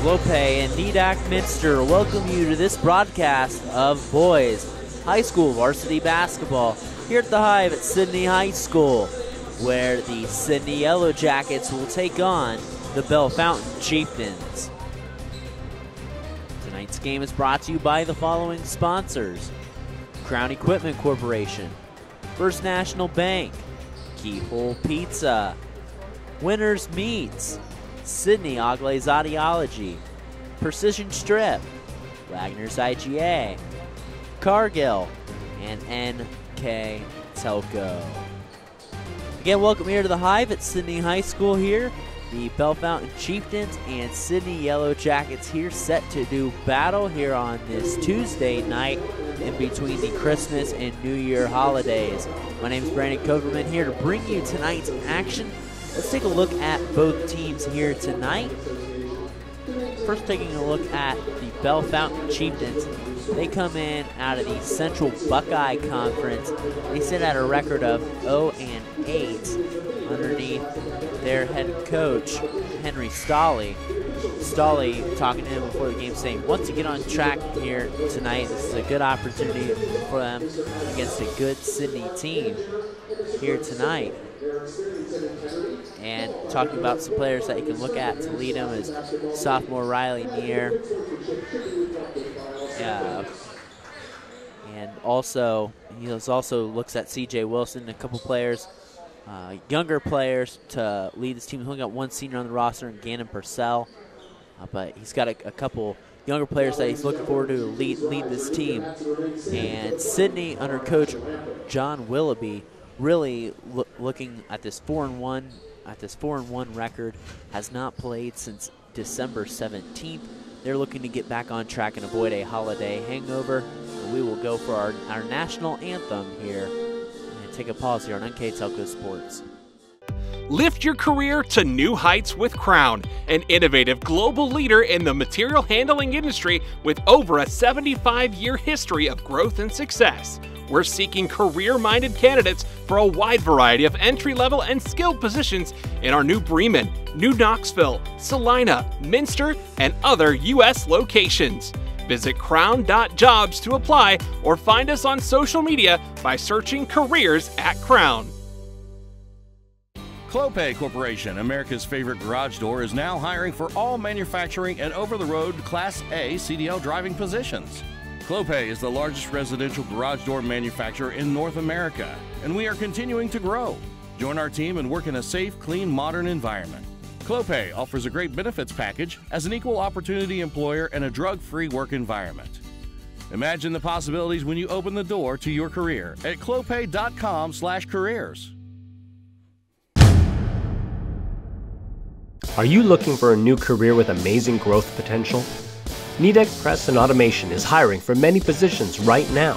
Lope and Nedak Minster welcome you to this broadcast of boys high school varsity basketball here at the Hive at Sidney High School, where the Sidney Yellow Jackets will take on the Bellefontaine Chieftains. Tonight's game is brought to you by the following sponsors: Crown Equipment Corporation, First National Bank, Keyhole Pizza, Winners Meats, Sidney Ogle's Audiology, Precision Strip, Wagner's IGA, Cargill, and NKTelco. Again, welcome here to the Hive at Sidney High School here. The Bellefontaine Chieftains and Sidney Yellow Jackets here set to do battle here on this Tuesday night in between the Christmas and New Year holidays. My name is Brandon Koverman here to bring you tonight's action. Let's take a look at both teams here tonight. First, taking a look at the Bellefontaine Chieftains. They come in out of the Central Buckeye Conference. They sit at a record of 0-8 underneath their head coach, Henry Stolley. Stolley talking to him before the game, saying once you get on track here tonight, this is a good opportunity for them against a good Sidney team here tonight. And talking about some players that you can look at to lead them is sophomore Riley Neer. And also, he also looks at C.J. Wilson, a couple players, younger players to lead this team. He's only got one senior on the roster, in Gannon Purcell. But he's got a couple younger players that he's looking forward to lead this team. And Sidney, under coach John Willoughby, really looking at this 4-1 record, has not played since December 17th. They're looking to get back on track and avoid a holiday hangover. And we will go for our national anthem here and take a pause here on NKTelco Sports. Lift your career to new heights with Crown, an innovative global leader in the material handling industry with over a 75-year history of growth and success. We're seeking career-minded candidates for a wide variety of entry-level and skilled positions in our new Bremen, New Knoxville, Salina, Minster, and other U.S. locations. Visit crown.jobs to apply or find us on social media by searching Careers at Crown. Clope Corporation, America's favorite garage door, is now hiring for all manufacturing and over-the-road Class A CDL driving positions. Clope is the largest residential garage door manufacturer in North America, and we are continuing to grow. Join our team and work in a safe, clean, modern environment. Clope offers a great benefits package as an equal opportunity employer and a drug-free work environment. Imagine the possibilities when you open the door to your career at clope.com/careers. Are you looking for a new career with amazing growth potential? Nedak Press and Automation is hiring for many positions right now.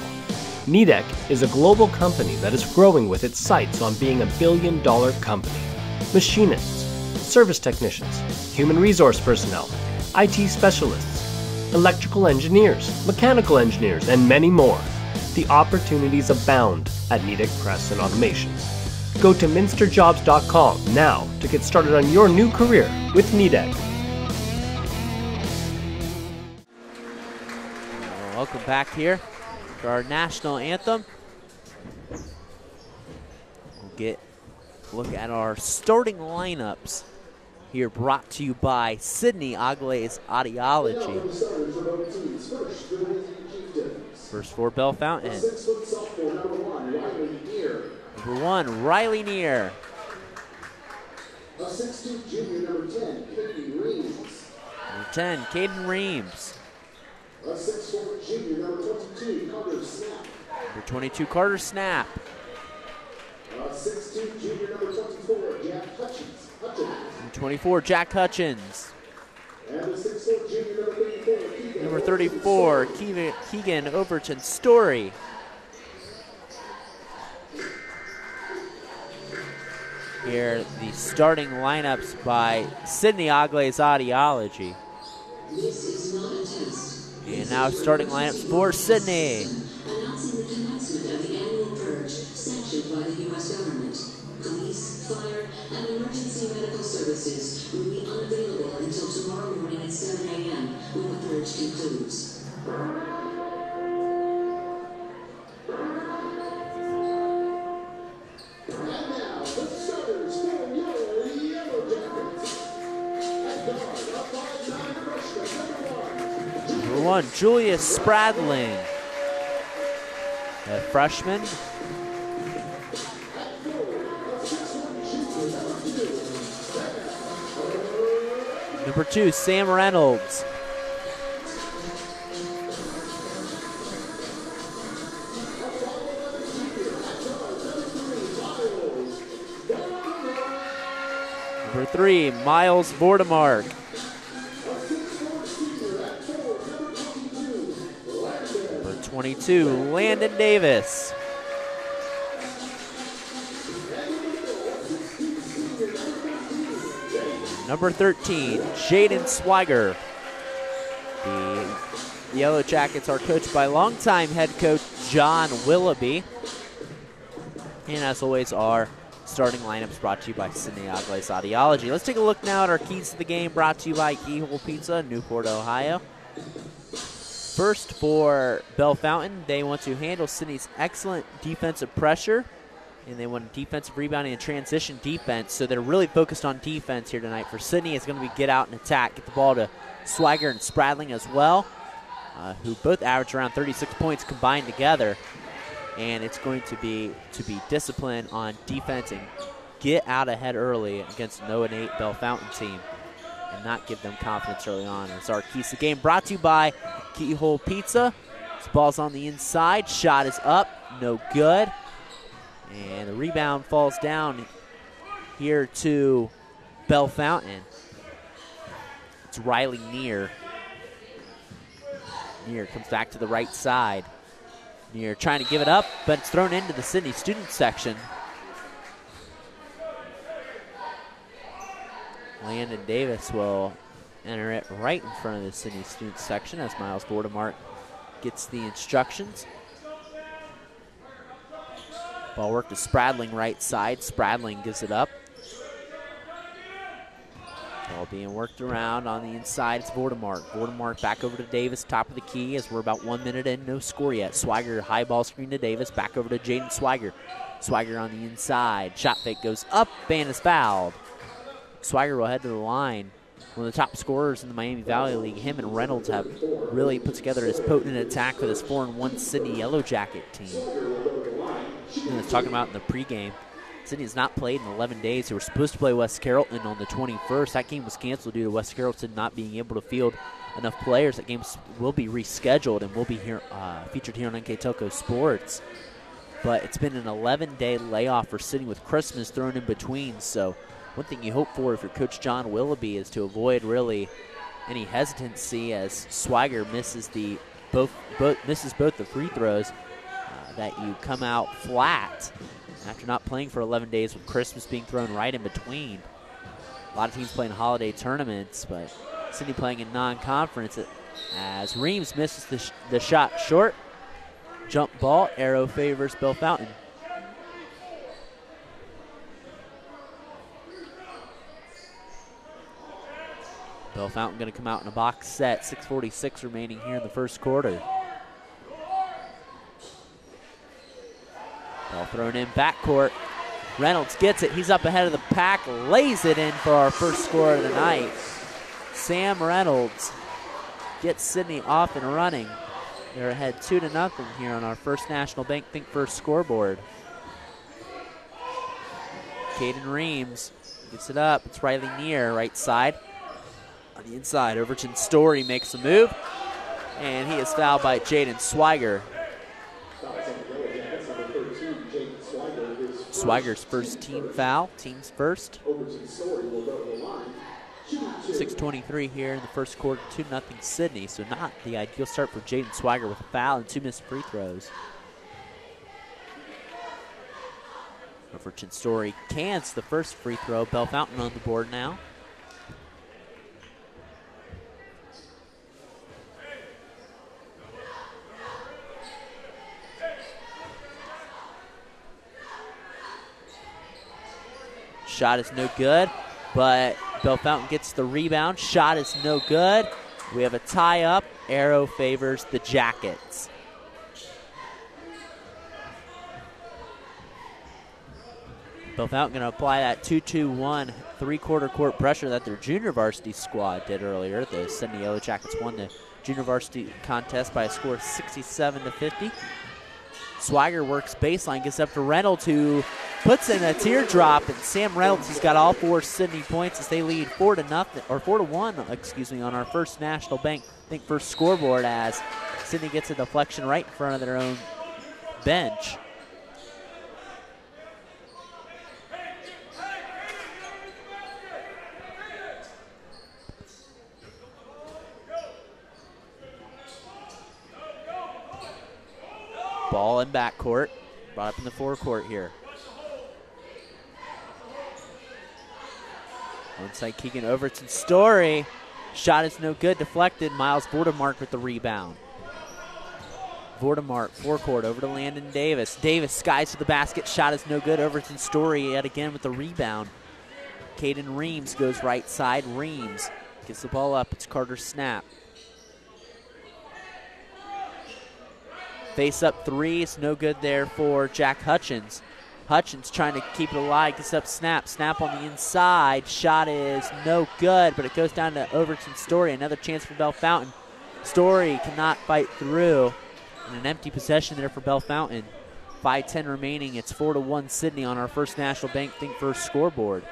Nedak is a global company that is growing with its sights on being $1 billion company. Machinists, service technicians, human resource personnel, IT specialists, electrical engineers, mechanical engineers, and many more. The opportunities abound at Nedak Press and Automation. Go to minsterjobs.com now to get started on your new career with Nedak. Welcome back here for our national anthem. We'll get a look at our starting lineups here, brought to you by Sidney Ogle's Audiology. First for Bellefontaine. Number 1, Riley Neer. Number 10, Caden Reams. Number 22, Carter Snap. Number 24, Jack Hutchins. Number 34, Keegan Overton Story. Here, the starting lineups by Sidney Ogle's Audiology. And now starting lineups for Sidney. Announcing the commencement of the annual purge sanctioned by the U.S. government. Police, fire, and emergency medical services will be unavailable in until tomorrow morning at 7 a.m. when the purge concludes. Number 1, Julius Spradling, a freshman. Number 2, Sam Reynolds. Number 3, Miles Vordemark. Number 22, Landon Davis. Number 13, Jaden Swiger. The Yellow Jackets are coached by longtime head coach John Willoughby. And as always, our starting lineups brought to you by Sidney Oglace Audiology. Let's take a look now at our keys to the game, brought to you by Keyhole Pizza, Newport, Ohio. First for Bellefontaine, they want to handle Sidney's excellent defensive pressure, and they want defensive rebounding and transition defense, so they're really focused on defense here tonight. For Sidney, it's going to be get out and attack, get the ball to Swiger and Spradling as well, who both average around 36 points combined together. And it's going to be discipline on defense and get out ahead early against an 0-8 Bellefontaine team and not give them confidence early on. It's our keys to the game, brought to you by Keyhole Pizza. This ball's on the inside, shot is up, no good. And the rebound falls down here to Bellefontaine. It's Riley Neer. Neer comes back to the right side. Neer trying to give it up, but it's thrown into the Sidney student section. Landon Davis will enter it right in front of the Sidney student section as Miles Vordemark gets the instructions. Ball work to Spradling right side. Spradling gives it up. Ball being worked around on the inside. It's Vordemark. Vordemark back over to Davis, top of the key as we're about 1 minute in. No score yet. Swiger, high ball screen to Davis. Back over to Jaden Swiger. Swiger on the inside. Shot fake goes up and is fouled. Swiger will head to the line. One of the top scorers in the Miami Valley League. Him and Reynolds have really put together this potent attack for this 4-1 Sidney Yellow Jacket team. I was talking about in the pregame. Sidney has not played in 11 days. They were supposed to play West Carrollton on the 21st. That game was canceled due to West Carrollton not being able to field enough players. That game will be rescheduled and will be here, featured here on NKTelco Sports. But it's been an 11-day layoff for Sidney with Christmas thrown in between. So one thing you hope for if you're Coach John Willoughby is to avoid really any hesitancy as Swiger misses both the free throws, that you come out flat after not playing for 11 days with Christmas being thrown right in between. A lot of teams playing holiday tournaments, but Sidney playing in non-conference as Reams misses the shot short. Jump ball, arrow favors Bellefontaine. Bellefontaine going to come out in a box set. 6:46 remaining here in the first quarter. Ball thrown in backcourt. Reynolds gets it. He's up ahead of the pack. Lays it in for our first score of the night. Sam Reynolds gets Sidney off and running. They're ahead 2-0 here on our First National Bank Think First scoreboard. Caden Reams gets it up. It's Riley Neer, right side. On the inside, Overton Story makes a move. And he is fouled by Jaden Swiger. Swiger's first team foul, team's first. 6:23 here in the first quarter, 2-0 Sidney, so not the ideal start for Jaden Swiger with a foul and 2 missed free throws. Overton Story cans the first free throw. Bellefontaine on the board now. Shot is no good, but Bellefontaine gets the rebound. Shot is no good. We have a tie-up. Arrow favors the Jackets. Bellefontaine going to apply that 2-2-1 three-quarter court pressure that their junior varsity squad did earlier. The Sidney Yellow Jackets won the junior varsity contest by a score of 67-50. Swiger works baseline, gets up to Reynolds, who puts in a teardrop, and Sam Reynolds has got all 4 Sidney points as they lead 4-1, on our first National Bank first scoreboard, as Sidney gets a deflection right in front of their own bench. Ball in backcourt, brought up in the forecourt here. Inside Keegan Overton Story. Shot is no good, deflected. Miles Vordemark with the rebound. Vordemark, forecourt, over to Landon Davis. Davis skies to the basket, shot is no good. Overton Story yet again with the rebound. Caden Reams goes right side. Reams gets the ball up, it's Carter's snap. Face up three, it's no good there for Jack Hutchins. Hutchins trying to keep it alive, gets up snap. Snap on the inside, shot is no good, but it goes down to Overton Story. Another chance for Bellefontaine. Story cannot fight through. And an empty possession there for Bellefontaine. 5:10 remaining, it's 4-1 Sidney on our first National Bank first scoreboard.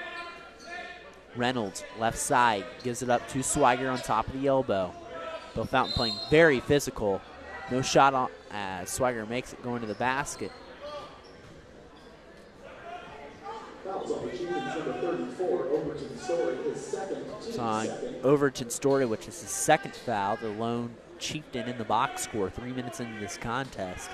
Reynolds, left side, gives it up to Swiger on top of the elbow. Bellefontaine playing very physical. No shot on as Swiger makes it going to the basket. It's on Overton Story, which is his second foul, the lone Chieftain in the box score 3 minutes into this contest.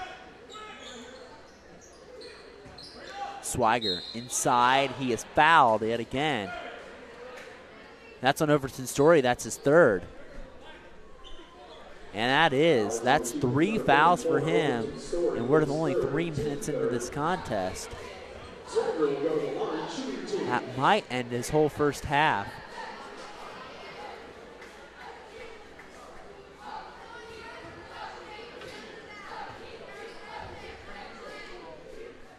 Swiger inside, he is fouled yet again. That's on Overton Story, that's his third. And that's 3 fouls for him, and we're only 3 minutes into this contest. That might end his whole first half.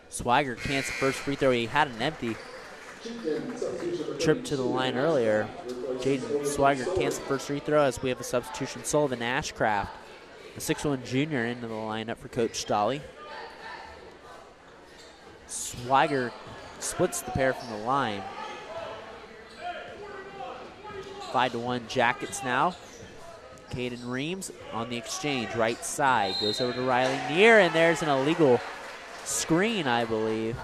Swiger cancels the first free throw. He had an empty trip to the line earlier. Jaden Swiger cancels the first free throw as we have a substitution. Sullivan Ashcraft, the 6'1 junior, into the lineup for Coach Stolle. Swiger splits the pair from the line. 5-1 Jackets now. Caden Reams on the exchange, right side. Goes over to Riley Neer, and there's an illegal screen, I believe.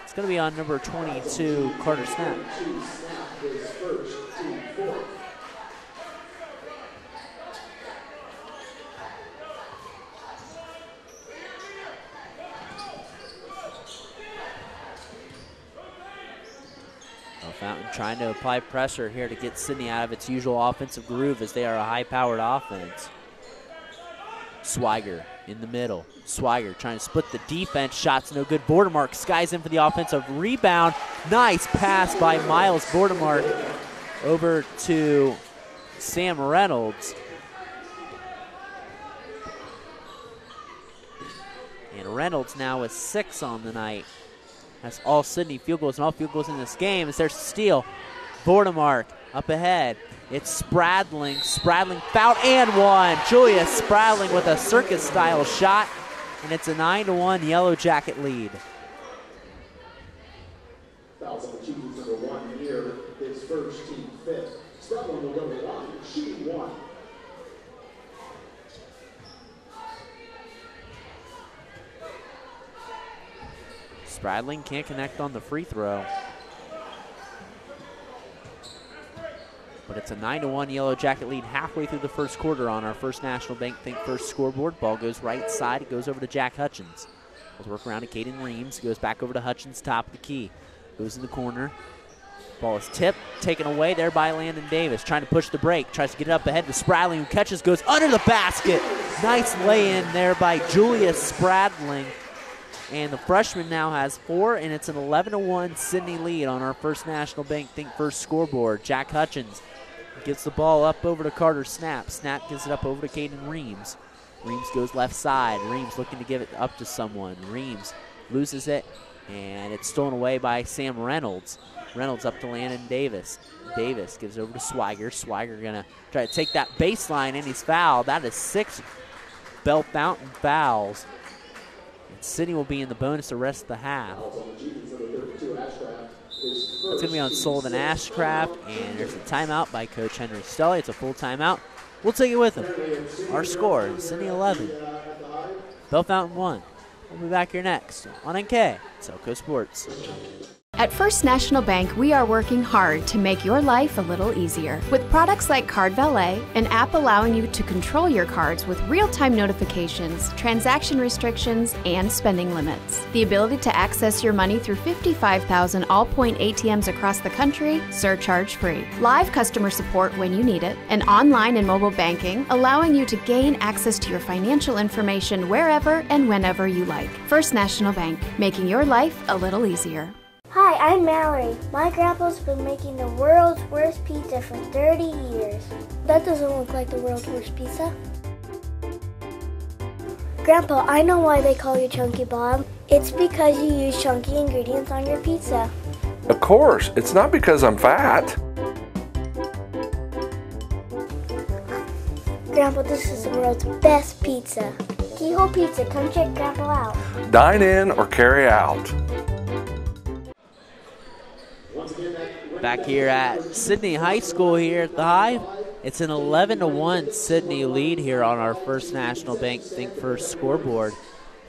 It's going to be on number 22, Carter Snap. Fountain trying to apply pressure here to get Sidney out of its usual offensive groove, as they are a high-powered offense. Swiger in the middle. Swiger trying to split the defense. Shots no good. Vordemark skies in for the offensive rebound. Nice pass by Miles Vordemark over to Sam Reynolds. And Reynolds now with 6 on the night. That's all Sidney field goals, and all field goals in this game. As there's a steal. Vordemark up ahead. It's Spradling. Spradling fouled and one. Julius Spradling with a circus-style shot, and it's a 9-1 Yellow Jacket lead. Fouls on the Chieftains number 1 here, his first, team fifth. Spradling will go to the line, shooting 1. Spradling can't connect on the free throw. But it's a 9-1 Yellow Jacket lead halfway through the first quarter on our first National Bank first scoreboard. Ball goes right side. It goes over to Jack Hutchins. We'll work around to Caden Reams. Goes back over to Hutchins, top of the key. Goes in the corner. Ball is tipped, taken away there by Landon Davis. Trying to push the break. Tries to get it up ahead to Spradling, who catches, goes under the basket. Nice lay-in there by Julius Spradling. And the freshman now has 4, and it's an 11-1 Sidney lead on our First National Bank Think First scoreboard. Jack Hutchins gets the ball up over to Carter Snap. Snap gives it up over to Caden Reams. Reams goes left side. Reams looking to give it up to someone. Reams loses it, and it's stolen away by Sam Reynolds. Reynolds up to Landon Davis. Davis gives it over to Swiger. Swiger going to try to take that baseline, and he's fouled. That is 6 Bellefontaine fouls. And Sidney will be in the bonus the rest of the half. It's going to be on Sullivan Ashcraft, and there's a timeout by Coach Henry Stelly. It's a full timeout. We'll take it with him. Our score is Sidney 11, Bellefontaine 1. We'll be back here next on NKTelco Sports. At First National Bank, we are working hard to make your life a little easier. With products like Card Valet, an app allowing you to control your cards with real-time notifications, transaction restrictions, and spending limits. The ability to access your money through 55,000 all-point ATMs across the country, surcharge-free. Live customer support when you need it. And online and mobile banking, allowing you to gain access to your financial information wherever and whenever you like. First National Bank, making your life a little easier. Hi, I'm Mallory. My grandpa's been making the world's worst pizza for 30 years. That doesn't look like the world's worst pizza. Grandpa, I know why they call you Chunky Bob. It's because you use chunky ingredients on your pizza. Of course, it's not because I'm fat. Grandpa, this is the world's best pizza. Keyhole Pizza, come check Grandpa out. Dine in or carry out. Back here at Sidney High School here at the Hive, it's an 11-1 Sidney lead here on our First National Bank Think First scoreboard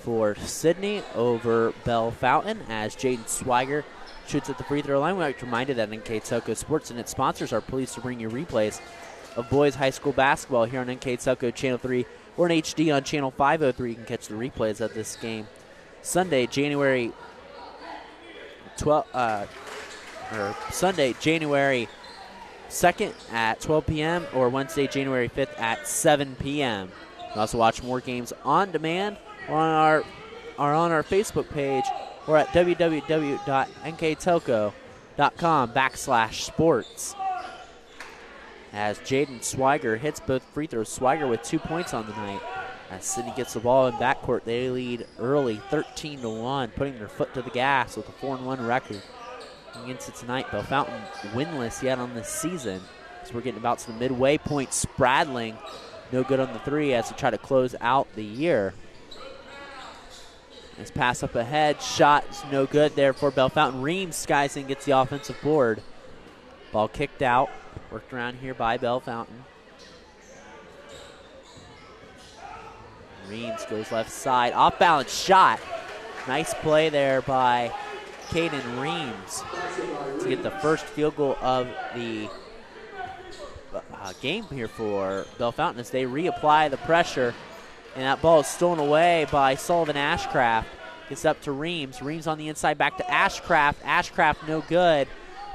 for Sidney over Bellefontaine as Jaden Swiger shoots at the free throw line. We like to remind you that NKTelco Sports and its sponsors are pleased to bring you replays of boys high school basketball here on NKTelco Channel 3 or in HD on Channel 503. You can catch the replays of this game Sunday, January 2nd at 12 p.m. or Wednesday, January 5th at 7 p.m. You can also watch more games on demand on our Facebook page or at www.nktelco.com/sports. As Jaden Swiger hits both free throws, Swiger with 2 points on the night. As Sidney gets the ball in backcourt, they lead early 13-1, putting their foot to the gas with a 4-1 record. Into tonight, Bellefontaine winless yet on this season. So we're getting about to the midway point. Spradling, no good on the three as they try to close out the year. Nice pass up ahead. Shot is no good there for Bellefontaine. Reams skies and gets the offensive board. Ball kicked out. Worked around here by Bellefontaine. Reams goes left side. Off balance shot. Nice play there by Caden Reams to get the first field goal of the game here for Bellefontaine as they reapply the pressure. And that ball is stolen away by Sullivan Ashcraft. Gets up to Reams. Reams on the inside back to Ashcraft. Ashcraft no good.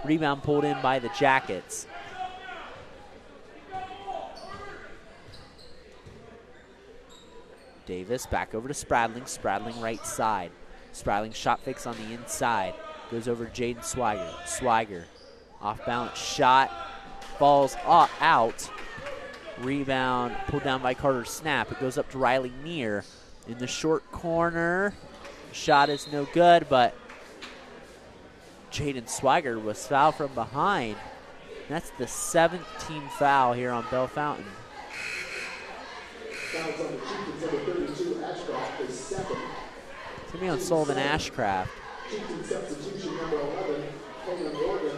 Rebound pulled in by the Jackets. Davis back over to Spradling. Spradling right side. Spradling shot fakes on the inside. Goes over to Jaden Swiger. Swiger off balance shot. Falls out. Rebound pulled down by Carter Snap. It goes up to Riley Neer in the short corner. Shot is no good, but Jaden Swiger was fouled from behind. That's the 7th team foul here on Bellefontaine. Fouls on the Chieftains number 32, Ashcroft is second. It's going to be on Sullivan Ashcraft. Chieftains substitution number 11, Coleman Morgan.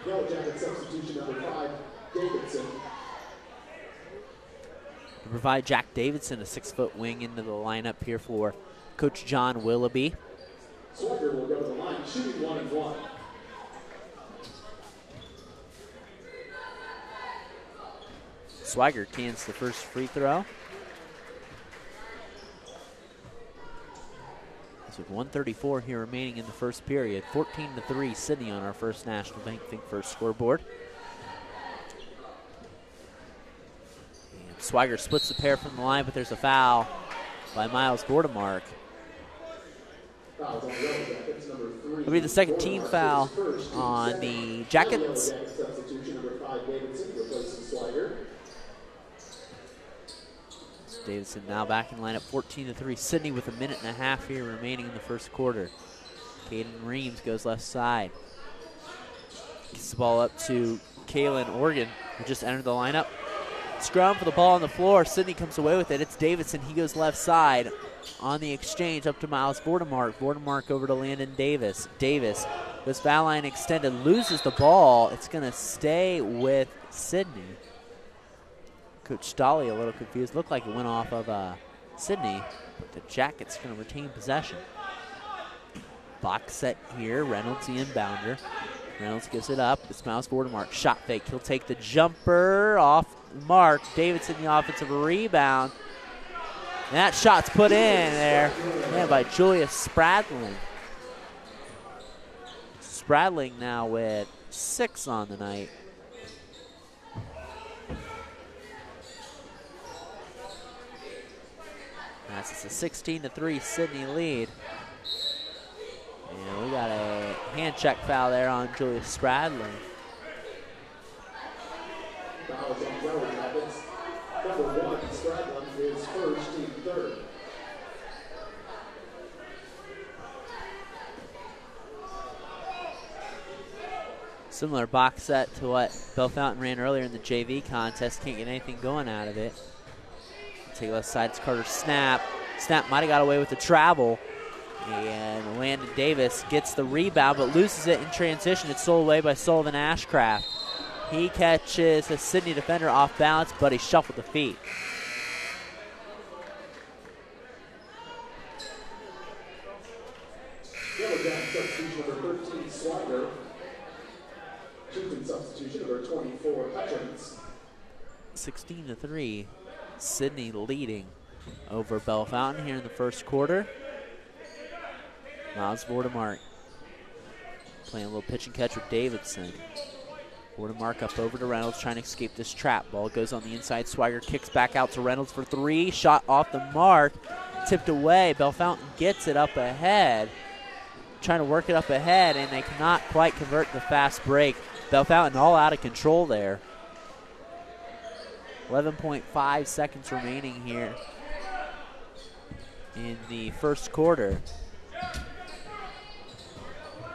Yellow Jacket substitution number 5, Davidson. To provide Jack Davidson, a 6-foot wing, into the lineup here for Coach John Willoughby. Swiger will go to the line, shooting 1-1. Swiger cans the first free throw. With 1:34 here remaining in the first period. 14-3 Sidney on our First National Bank Think First scoreboard. Swiger splits the pair from the line, but there's a foul by Miles Vordemark. It'll be the second team foul on the Jackets. Davidson now back in lineup, 14-3. Sidney with 1.5 minutes here remaining in the first quarter. Caden Reams goes left side. Gets the ball up to Kaylin Organ, who just entered the lineup. Scrum for the ball on the floor. Sidney comes away with it. It's Davidson. He goes left side on the exchange up to Miles Vordemark. Vordemark over to Landon Davis. Davis goes foul line extended, loses the ball. It's going to stay with Sidney. Coach Stolle a little confused. Looked like it went off of Sidney, but the Jackets going to retain possession. Box set here. Reynolds, the inbounder. Reynolds gives it up. It's Miles Vordemark. Shot fake. He'll take the jumper off mark. Davidson the offensive rebound. And that shot's put in there by Julius Spradling. Spradling now with 6 on the night. That's a 16-3 Sidney lead. And we got a hand check foul there on Julius Spradling. Number 1, Spradling is first, team third. Similar box set to what Bellefontaine ran earlier in the JV contest. Can't get anything going out of it. Take left side, it's Carter Snap. Snap might have got away with the travel. And Landon Davis gets the rebound but loses it in transition. It's stolen away by Sullivan Ashcraft. He catches a Sidney defender off balance, but he shuffled the feet. Substitution number 13, Swiger. Chieftains substitution number 24, Hutchins. 16-3. Sidney leading over Bellefontaine here in the first quarter. Miles Vordemark playing a little pitch and catch with Davidson. Vordemark up over to Reynolds trying to escape this trap. Ball goes on the inside. Swiger kicks back out to Reynolds for 3. Shot off the mark. Tipped away. Bellefontaine gets it up ahead. Trying to work it up ahead, and they cannot quite convert the fast break. Bellefontaine all out of control there. 11.5 seconds remaining here in the first quarter.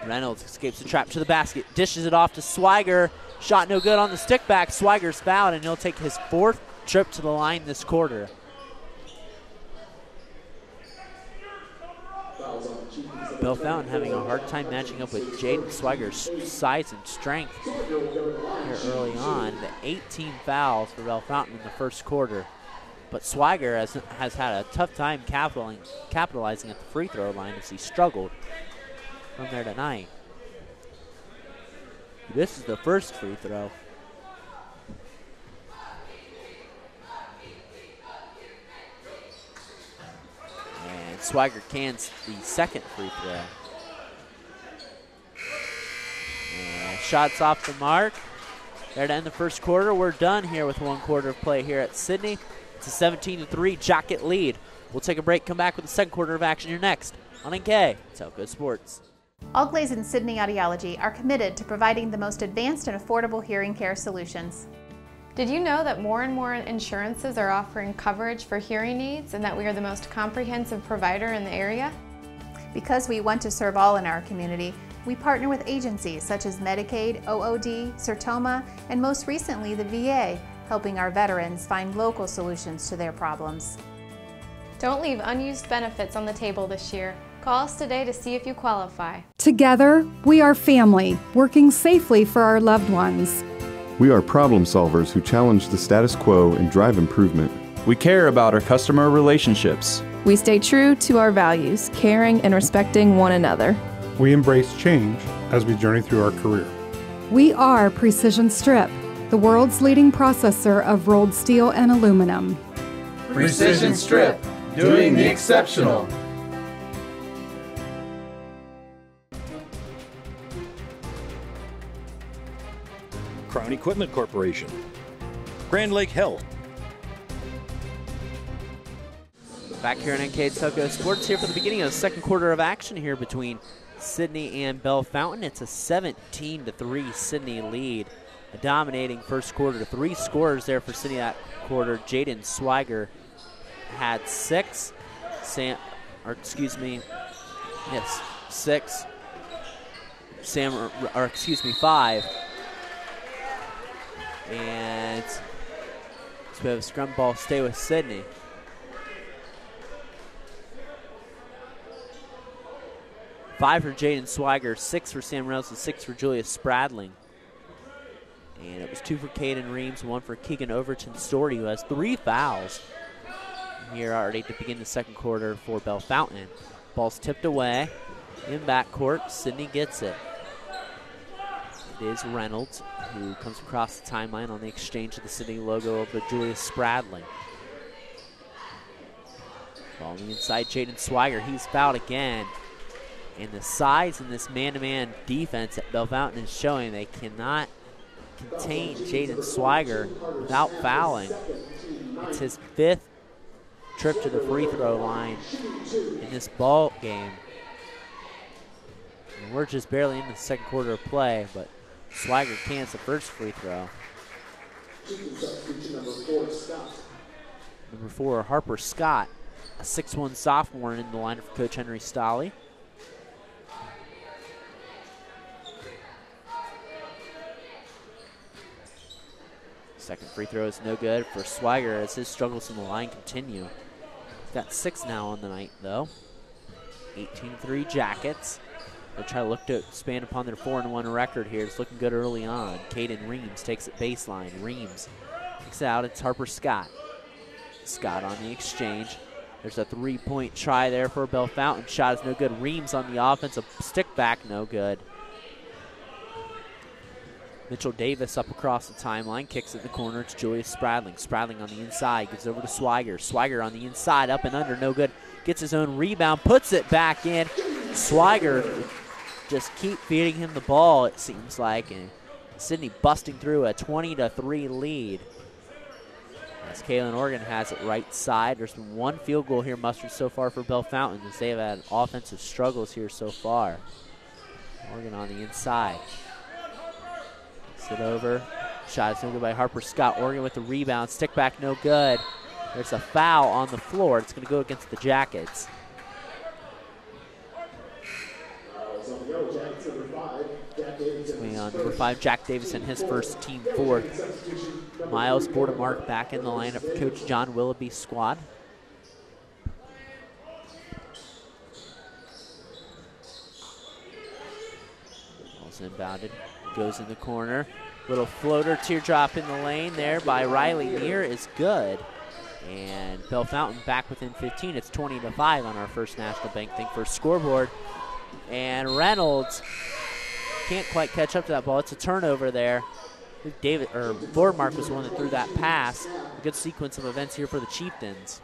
Reynolds escapes the trap to the basket, dishes it off to Swiger. Shot no good on the stick back. Swiger's fouled, and he'll take his 4th trip to the line this quarter. Bellefontaine having a hard time matching up with Jaden Swiger's size and strength here early on. The 18 fouls for Bellefontaine in the first quarter. But Swiger has had a tough time capitalizing at the free throw line as he struggled from there tonight. This is the first free throw. And Swiger cans the second free throw. And shots off the mark. There to end the first quarter. We're done here with 1 quarter of play here at Sidney. It's a 17-3 Jacket lead. We'll take a break, come back with the second quarter of action here next on NKTelco Sports. All Glaze and Sidney Audiology are committed to providing the most advanced and affordable hearing care solutions. Did you know that more and more insurances are offering coverage for hearing aids and that we are the most comprehensive provider in the area? Because we want to serve all in our community, we partner with agencies such as Medicaid, OOD, Sertoma, and most recently the VA, helping our veterans find local solutions to their problems. Don't leave unused benefits on the table this year. Call us today to see if you qualify. Together, we are family, working safely for our loved ones. We are problem solvers who challenge the status quo and drive improvement. We care about our customer relationships. We stay true to our values, caring and respecting one another. We embrace change as we journey through our career. We are Precision Strip, the world's leading processor of rolled steel and aluminum. Precision Strip, doing the exceptional. Crown Equipment Corporation, Grand Lake Health, Back here on NKTelco Sports here for the beginning of the second quarter of action here between Sidney and Bellefontaine. It's a 17-3 Sidney lead. A dominating first quarter. 3 scorers there for Sidney that quarter. Jaden Swiger had 6. 6. 5. And so we have a scrum ball stay with Sidney. 5 for Jaden Swiger, 6 for Sam Reynolds, and 6 for Julius Spradling. And it was 2 for Caden Reams, 1 for Keegan Overton-Story, who has 3 fouls here already to begin the second quarter for Bellefontaine. Ball's tipped away in backcourt. Sidney gets it. It is Reynolds who comes across the timeline on the exchange of the Sidney logo over Julius Spradling. Ball on the inside, Jaden Swiger. He's fouled again. And the size in this man-to-man defense that Bellefontaine is showing, they cannot contain Jaden Swiger without fouling. It's his 5th trip to the free throw line in this ball game. And we're just barely in the second quarter of play, but Swiger cans the first free throw. Number 4, Harper Scott, a 6'1 sophomore in the lineup for Coach Henry Stolley. Second free throw is no good for Swiger as his struggles in the line continue. Got 6 now on the night, though. 18-3 Jackets. They'll try to look to expand upon their 4-1 record here. It's looking good early on. Caden Reams takes it baseline. Reams takes it out. It's Harper Scott. Scott on the exchange. There's a 3-point try there for Bellefontaine. Shot is no good. Reams on the offensive stick back, no good. Mitchell Davis up across the timeline, kicks it in the corner. It's Julius Spradling. Spradling on the inside, gives over to Swiger. Swiger on the inside, up and under, no good. Gets his own rebound, puts it back in. Swiger just keep feeding him the ball, it seems like. And Sidney busting through a 20-3 lead. As Kaylin Organ has it right side. There's been 1 field goal here mustered so far for Bellefontaine as they have had offensive struggles here so far. Organ on the inside. Sit over. Shot is no good by Harper Scott. Oregon with the rebound. Stick back, no good. There's a foul on the floor. It's going to go against the Jackets. Number 5, Jack Davison, his first team 4th. Miles Bordemark back in the lineup for Coach John Willoughby's squad. Ball's inbounded. Goes in the corner. Little floater teardrop in the lane there by Riley Neer is good. And Bellefontaine back within 15. It's 20-5 on our first National Bank Think First scoreboard. And Reynolds can't quite catch up to that ball. It's a turnover there. Bordemark was the one that threw that pass. A good sequence of events here for the Chieftains.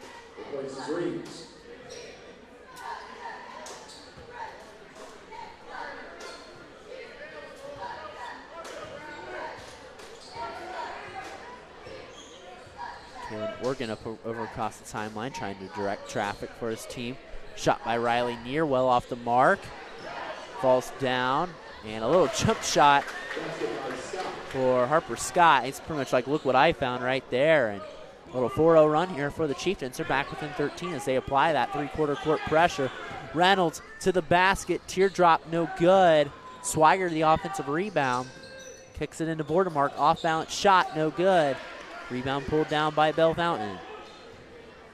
Oregon up over across the timeline, trying to direct traffic for his team. Shot by Riley Neer, well off the mark. Falls down, and a little jump shot for Harper Scott. It's pretty much like, look what I found right there. And a little 4-0 run here for the Chieftains. They're back within 13 as they apply that 3/4 court pressure. Reynolds to the basket, teardrop, no good. Swiger the offensive rebound. Kicks it into Bordemark, off balance shot, no good. Rebound pulled down by Bellefontaine.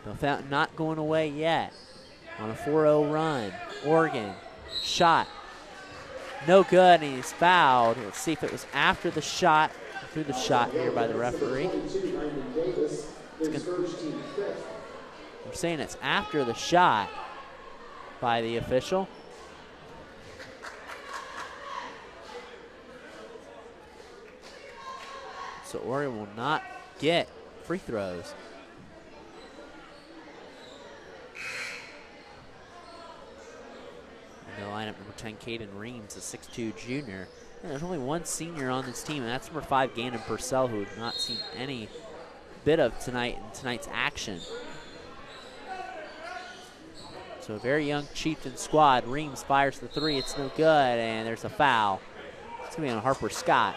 Bellefontaine not going away yet. On a 4-0 run. Oregon, shot. No good, and he's fouled. Let's see if it was after the shot. Through the shot here by the referee. I'm saying it's after the shot by the official. So Oregon will not get free throws. In the lineup, number 10, Caden Reams, a 6'2 junior. And there's only 1 senior on this team, and that's number 5, Gannon Purcell, who have not seen any bit of tonight's action. So a very young Chieftain squad. Reams fires the three. It's no good, and there's a foul. It's going to be on Harper Scott.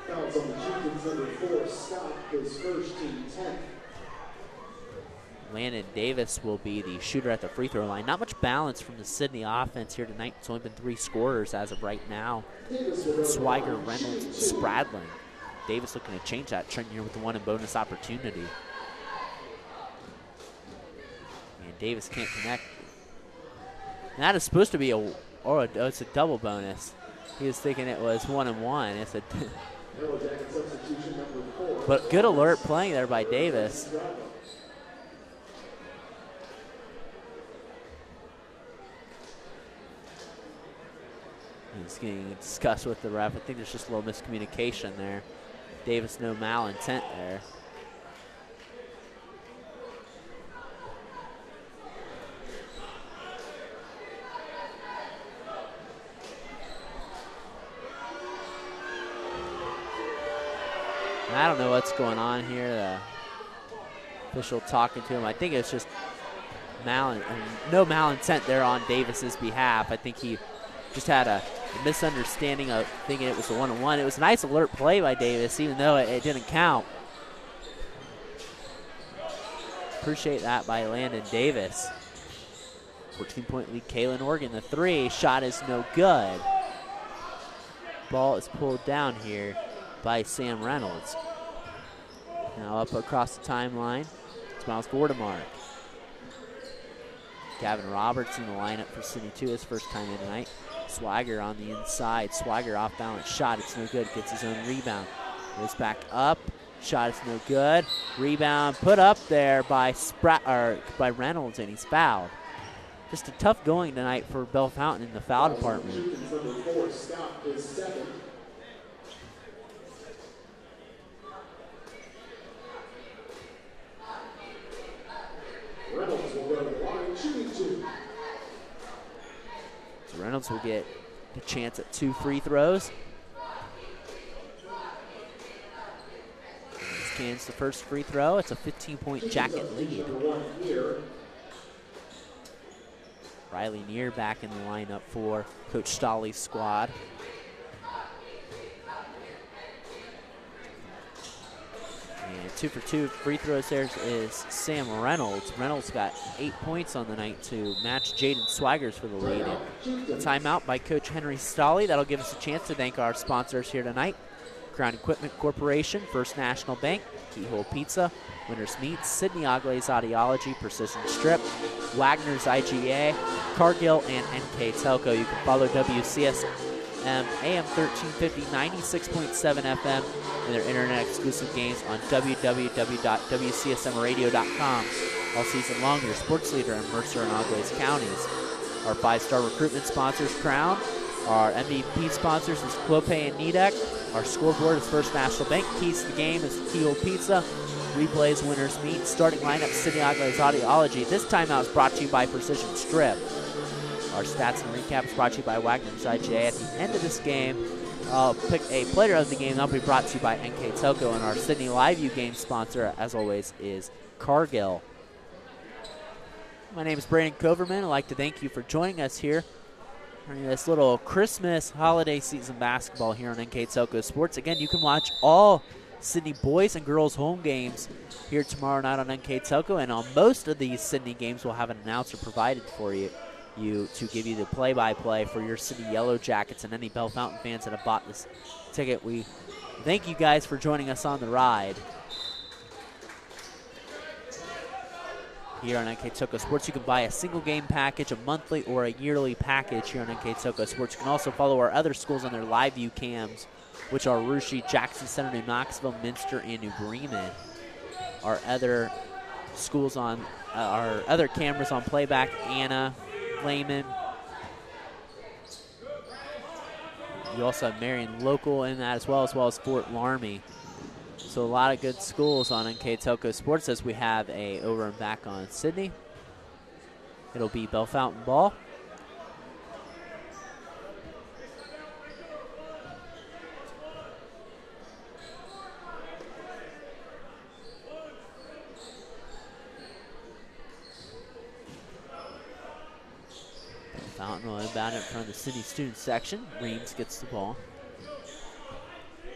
Fouls on the Chieftains number 4, Scott, his first, team 10th. Landon Davis will be the shooter at the free throw line. Not much balance from the Sidney offense here tonight. It's only been 3 scorers as of right now. Swiger, Reynolds, and Spradlin. Davis looking to change that trend here with the 1 and bonus opportunity. And Davis can't connect. And that is supposed to be it's a double bonus. He was thinking it was 1 and 1. It's a but good alert playing there by Davis. He's getting discussed with the ref. I think there's just a little miscommunication there. Davis, no malintent there. And I don't know what's going on here. The official talking to him. I think it's just no malintent there on Davis's behalf. I think he just had a misunderstanding of thinking it was a 1-on-1. It was a nice alert play by Davis, even though it didn't count. Appreciate that by Landon Davis. 14-point lead, Kaylin Oregon. The 3 shot is no good. Ball is pulled down here by Sam Reynolds. Now up across the timeline, it's Miles Gordemark. Gavin Roberts in the lineup for Sidney too, his first time in tonight. Swiger on the inside. Swiger off balance shot. It's no good. Gets his own rebound. Goes back up. Shot is no good. Rebound put up there by Reynolds, and he's fouled. Just a tough going tonight for Bellefontaine in the foul department. Reynolds will go to the line, shooting 2. So Reynolds will get a chance at 2 free throws. He cans the first free throw. It's a 15-point Jacket lead. Riley Neer back in the lineup for Coach Stolley's squad. And 2 for 2 free throws there is Sam Reynolds. Reynolds got 8 points on the night to match Jaden Swigers for the lead. And a timeout by Coach Henry Stolley. That'll give us a chance to thank our sponsors here tonight. Crown Equipment Corporation, First National Bank, Keyhole Pizza, Winners Meats, Sidney Ogles Audiology, Precision Strip, Wagner's IGA, Cargill, and NKTelco. You can follow WCSM AM 1350, 96.7 FM, and their internet-exclusive games on www.wcsmradio.com. All season long, your sports leader in Mercer and Ogles counties. Our 5-star recruitment sponsors, Crown. Our MVP sponsors is Clopay and Nidec. Our scoreboard is First National Bank. Keys to the game is Keyhole Pizza. Replays, Winners Meat. Starting lineup, Sidney Ogles Audiology. This timeout is brought to you by Precision Strip. Our stats and recap is brought to you by Wagner's IGA. At the end of this game, I'll pick a player of the game. That'll be brought to you by NKTelco. And our Sidney LiveView game sponsor, as always, is Cargill. My name is Brandon Coverman. I'd like to thank you for joining us here during this little Christmas holiday season basketball here on NKTelco Sports. Again, you can watch all Sidney boys and girls home games here tomorrow night on NKTelco. And on most of these Sidney games, we'll have an announcer provided for you to give you the play-by-play for your Sidney Yellow Jackets and any Bellefontaine fans that have bought this ticket. We thank you guys for joining us on the ride here on NKTelco Sports. You can buy a single game package, a monthly or a yearly package here on NKTelco Sports. You can also follow our other schools on their live view cams, which are Russia, Jackson Center, New Knoxville, Minster, and New Bremen. Our other schools on our other cameras on playback, Anna, Lehman. You also have Marion Local in that as well as Fort Laramie. So a lot of good schools on NKTelco Sports as we have a over and back on Sidney. It'll be Bellefontaine ball. Bellefontaine will inbound it from the Sidney student section. Reams gets the ball.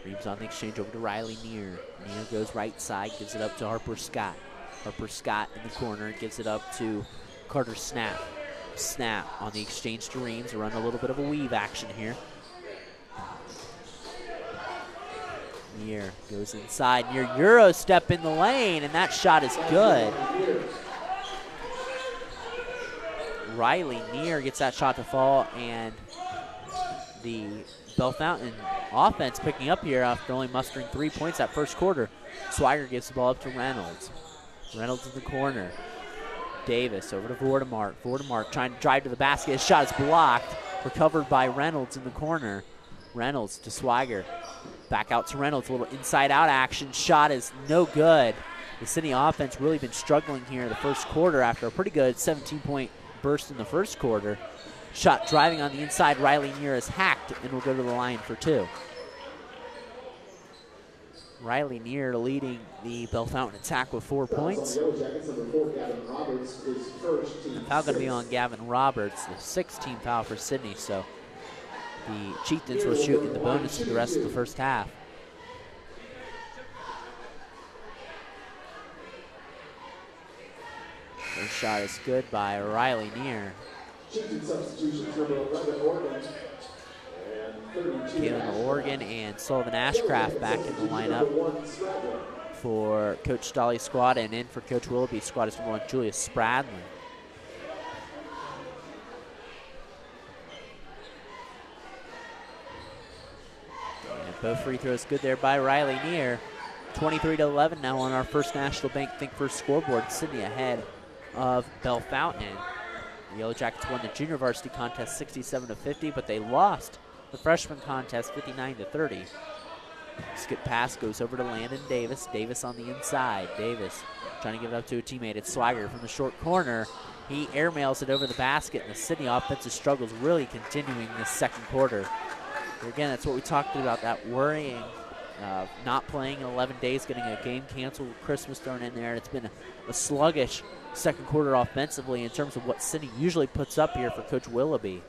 Reams on the exchange over to Riley Neer. Neer goes right side, gives it up to Harper Scott. Harper Scott in the corner, gives it up to Carter Snap. Snap on the exchange to Reams. Run a little bit of a weave action here. Neer goes inside. Neer Euro step in the lane, and that shot is good. Riley Neer gets that shot to fall, and the Bellefontaine offense picking up here after only mustering 3 points that first quarter. Swigert gives the ball up to Reynolds. Reynolds in the corner. Davis over to Vordemark. Vordemark trying to drive to the basket. His shot is blocked. Recovered by Reynolds in the corner. Reynolds to Swigert. Back out to Reynolds. A little inside-out action. Shot is no good. The Sidney offense really been struggling here in the first quarter after a pretty good 17-point burst in the first quarter. Shot driving on the inside. Riley Neer is hacked and will go to the line for 2. Riley Neer leading the Bellefontaine attack with 4 points. The foul going to be on Gavin Roberts, the 6th-team foul for Sidney, so the Chieftains will shoot in the bonus for the rest of the first half. First shot is good by Riley Neer. Kalen Oregon and Sullivan Ashcraft back in the lineup for Coach Stolley's squad, and in for Coach Willoughby's squad is number 1, Julius Spradlin. And both free throws good there by Riley Neer. 23-11 now on our First National Bank Think First scoreboard. Sidney ahead of Bellefontaine. The Yellow Jackets won the junior varsity contest 67-50, but they lost the freshman contest 59-30. Skip pass goes over to Landon Davis. Davis on the inside. Davis trying to give it up to a teammate. It's Swigert from the short corner. He airmails it over the basket, and the Sidney offensive struggles really continuing this second quarter. But again, that's what we talked about, that worrying not playing in 11 days, getting a game canceled with Christmas thrown in there. It's been a sluggish second quarter offensively in terms of what Sidney usually puts up here for Coach Willoughby.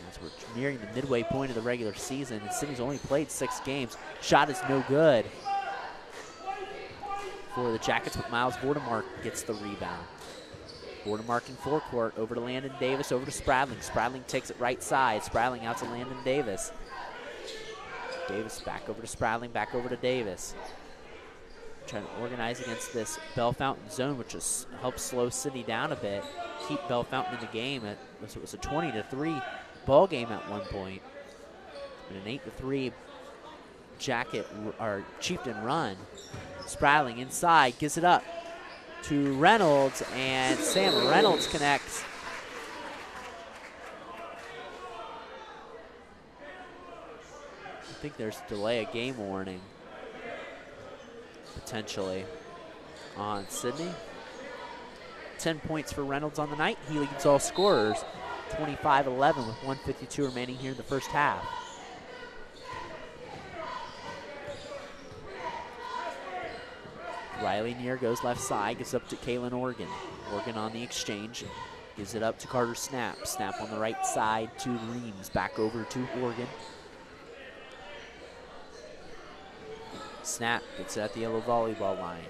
As we're nearing the midway point of the regular season, and Sidney's only played 6 games. Shot is no good for the Jackets, but Miles Vordemark gets the rebound. Vordemark in forecourt, over to Landon Davis, over to Spradling. Spradling takes it right side. Spradling out to Landon Davis. Davis back over to Spradling, back over to Davis. Trying to organize against this Bellefontaine zone, which has helped slow Sidney down a bit, keep Bellefontaine in the game. It was a 20-3 ball game at one point, but an 8-3 Chieftain run. Spradling inside, gives it up to Reynolds, and Sam Reynolds connects. I think there's delay of game warning potentially on Sidney. 10 points for Reynolds on the night. He leads all scorers, 25-11 with 1:52 remaining here in the first half. Riley Neer goes left side, gets up to Kalen Oregon. Oregon on the exchange, gives it up to Carter Snap. Snap on the right side to Reams, back over to Oregon. Snap gets it at the yellow volleyball line.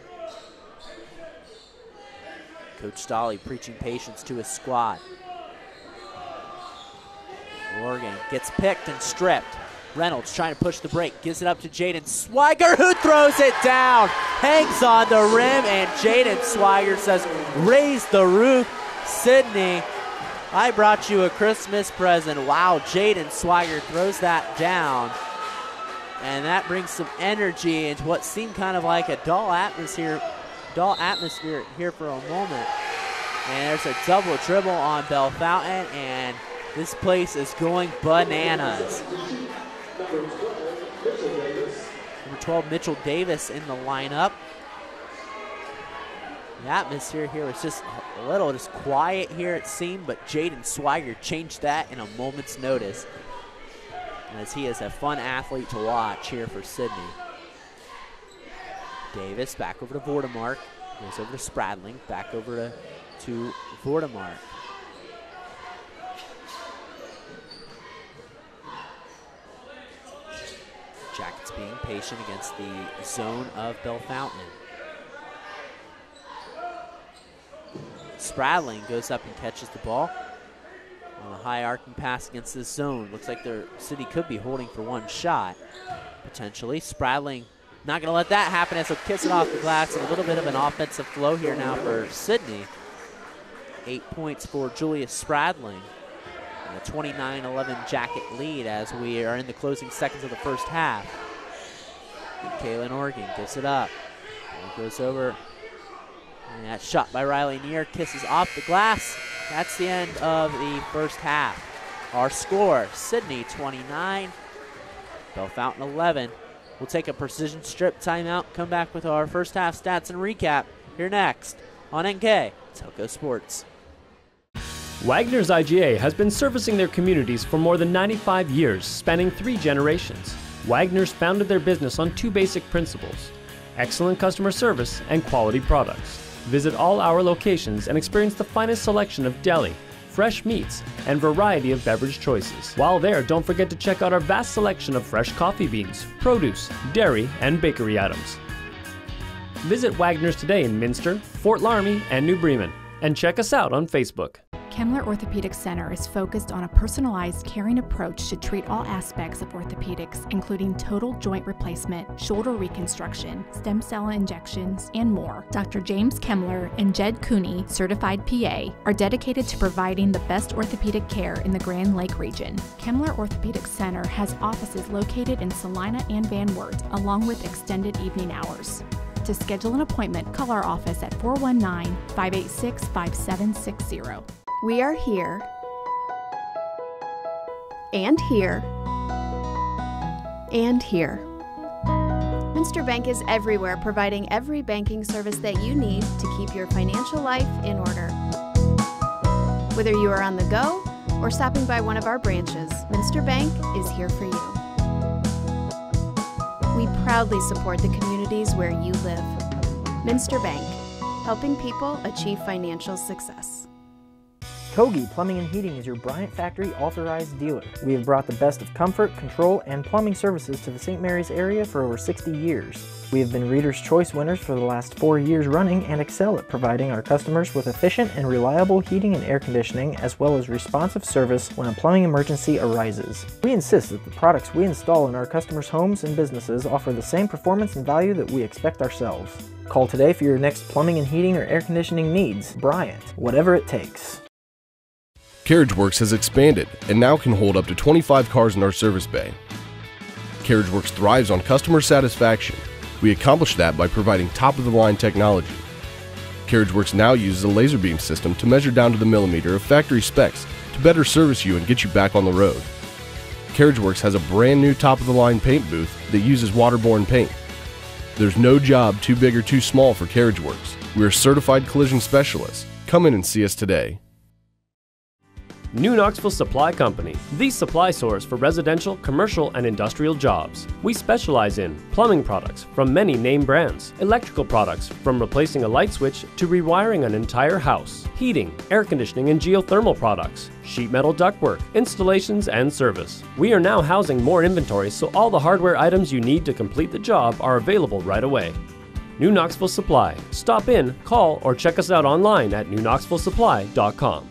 Coach Stolley preaching patience to his squad. Oregon gets picked and stripped. Reynolds trying to push the break, gives it up to Jaden Swigert, who throws it down, hangs on the rim, and Jaden Swigert says, raise the roof, Sidney. I brought you a Christmas present. Wow, Jaden Swigert throws that down, and that brings some energy into what seemed kind of like a dull atmosphere here for a moment. And there's a double dribble on Bellefontaine, and this place is going bananas. Number 12, Mitchell Davis in the lineup. The atmosphere here was just a little just quiet here, it seemed, but Jaden Swigert changed that in a moment's notice, as he is a fun athlete to watch here for Sidney. Davis back over to Vordemark, goes over to Spradling, back over to to Vortimark. Jackets being patient against the zone of Bellefontaine. Spradling goes up and catches the ball. On a high arcing pass against this zone. Looks like their city could be holding for one shot, potentially. Spradling not going to let that happen as he'll kiss it off the glass. And a little bit of an offensive flow here now for Sidney. 8 points for Julius Spradling. And a 29-11 Jacket lead as we are in the closing seconds of the first half. Kaylin Organ gives it up. And goes over. And that shot by Riley Neer kisses off the glass. That's the end of the first half. Our score, Sidney 29, Bellefontaine 11. We'll take a precision strip timeout, come back with our first half stats and recap here next on NKTelco Sports. Wagner's IGA has been servicing their communities for more than 95 years, spanning 3 generations. Wagner's founded their business on 2 basic principles: excellent customer service and quality products. Visit all our locations and experience the finest selection of deli, fresh meats, and variety of beverage choices. While there, don't forget to check out our vast selection of fresh coffee beans, produce, dairy, and bakery items. Visit Wagner's today in Minster, Fort Laramie, and New Bremen, and check us out on Facebook. Kemmler Orthopedic Center is focused on a personalized, caring approach to treat all aspects of orthopedics, including total joint replacement, shoulder reconstruction, stem cell injections, and more. Dr. James Kemmler and Jed Cooney, certified PA, are dedicated to providing the best orthopedic care in the Grand Lake region. Kemmler Orthopedic Center has offices located in Salina and Van Wert, along with extended evening hours. To schedule an appointment, call our office at 419-586-5760. We are here, and here, and here. Minster Bank is everywhere, providing every banking service that you need to keep your financial life in order. Whether you are on the go or stopping by one of our branches, Minster Bank is here for you. We proudly support the communities where you live. Minster Bank, helping people achieve financial success. Kogi Plumbing and Heating is your Bryant Factory authorized dealer. We have brought the best of comfort, control, and plumbing services to the St. Mary's area for over 60 years. We have been Reader's Choice winners for the last 4 years running and excel at providing our customers with efficient and reliable heating and air conditioning, as well as responsive service when a plumbing emergency arises. We insist that the products we install in our customers' homes and businesses offer the same performance and value that we expect ourselves. Call today for your next plumbing and heating or air conditioning needs. Bryant, whatever it takes. CarriageWorks has expanded and now can hold up to 25 cars in our service bay. CarriageWorks thrives on customer satisfaction. We accomplish that by providing top-of-the-line technology. CarriageWorks now uses a laser beam system to measure down to the millimeter of factory specs to better service you and get you back on the road. CarriageWorks has a brand new top-of-the-line paint booth that uses waterborne paint. There's no job too big or too small for CarriageWorks. We are certified collision specialists. Come in and see us today. New Knoxville Supply Company, the supply source for residential, commercial, and industrial jobs. We specialize in plumbing products from many name brands, electrical products from replacing a light switch to rewiring an entire house, heating, air conditioning, and geothermal products, sheet metal ductwork, installations, and service. We are now housing more inventory, so all the hardware items you need to complete the job are available right away. New Knoxville Supply. Stop in, call, or check us out online at newknoxvillesupply.com.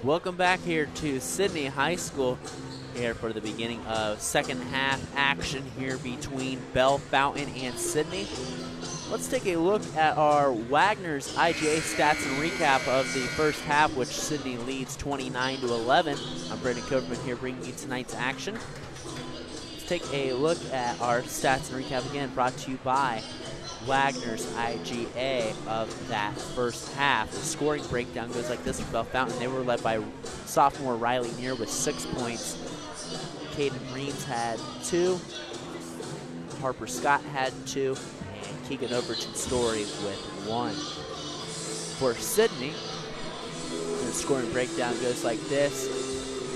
Welcome back here to Sidney High School here for the beginning of second half action here between Bellefontaine and Sidney. Let's take a look at our Wagner's IGA stats and recap of the first half, which Sidney leads 29-11. I'm Brendan Coverman here bringing you tonight's action. Let's take a look at our stats and recap again, brought to you by Wagner's IGA of that first half. The scoring breakdown goes like this for Bellefontaine. They were led by sophomore Riley Neer with 6 points. Caden Reams had 2. Harper Scott had 2. And Keegan Overton Story with 1. For Sidney, the scoring breakdown goes like this.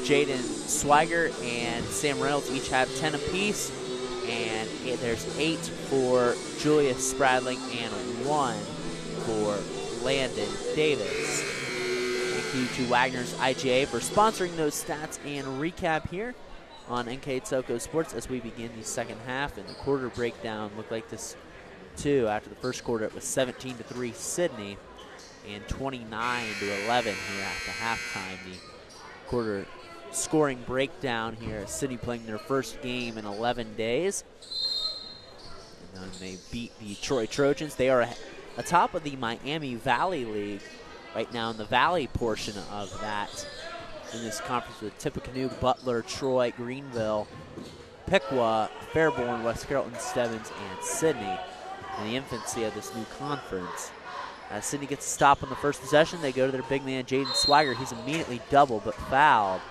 Jaden Swiger and Sam Reynolds each have 10 apiece. And there's 8 for Julius Spradling and 1 for Landon Davis. Thank you to Wagner's IGA for sponsoring those stats and recap here on NKTelco Sports as we begin the second half. And the quarter breakdown looked like this too. After the first quarter, it was 17-3 Sidney and 29-11 here after halftime. The quarter scoring breakdown here. Sidney playing their first game in 11 days. And then they beat the Troy Trojans. They are atop of the Miami Valley League right now in the Valley portion of that. In this conference with Tippecanoe, Butler, Troy, Greenville, Piqua, Fairborn, West Carrollton, Stebbins, and Sidney in the infancy of this new conference. As Sidney gets a stop on the first possession, they go to their big man, Jaden Swigert. He's immediately doubled but fouled.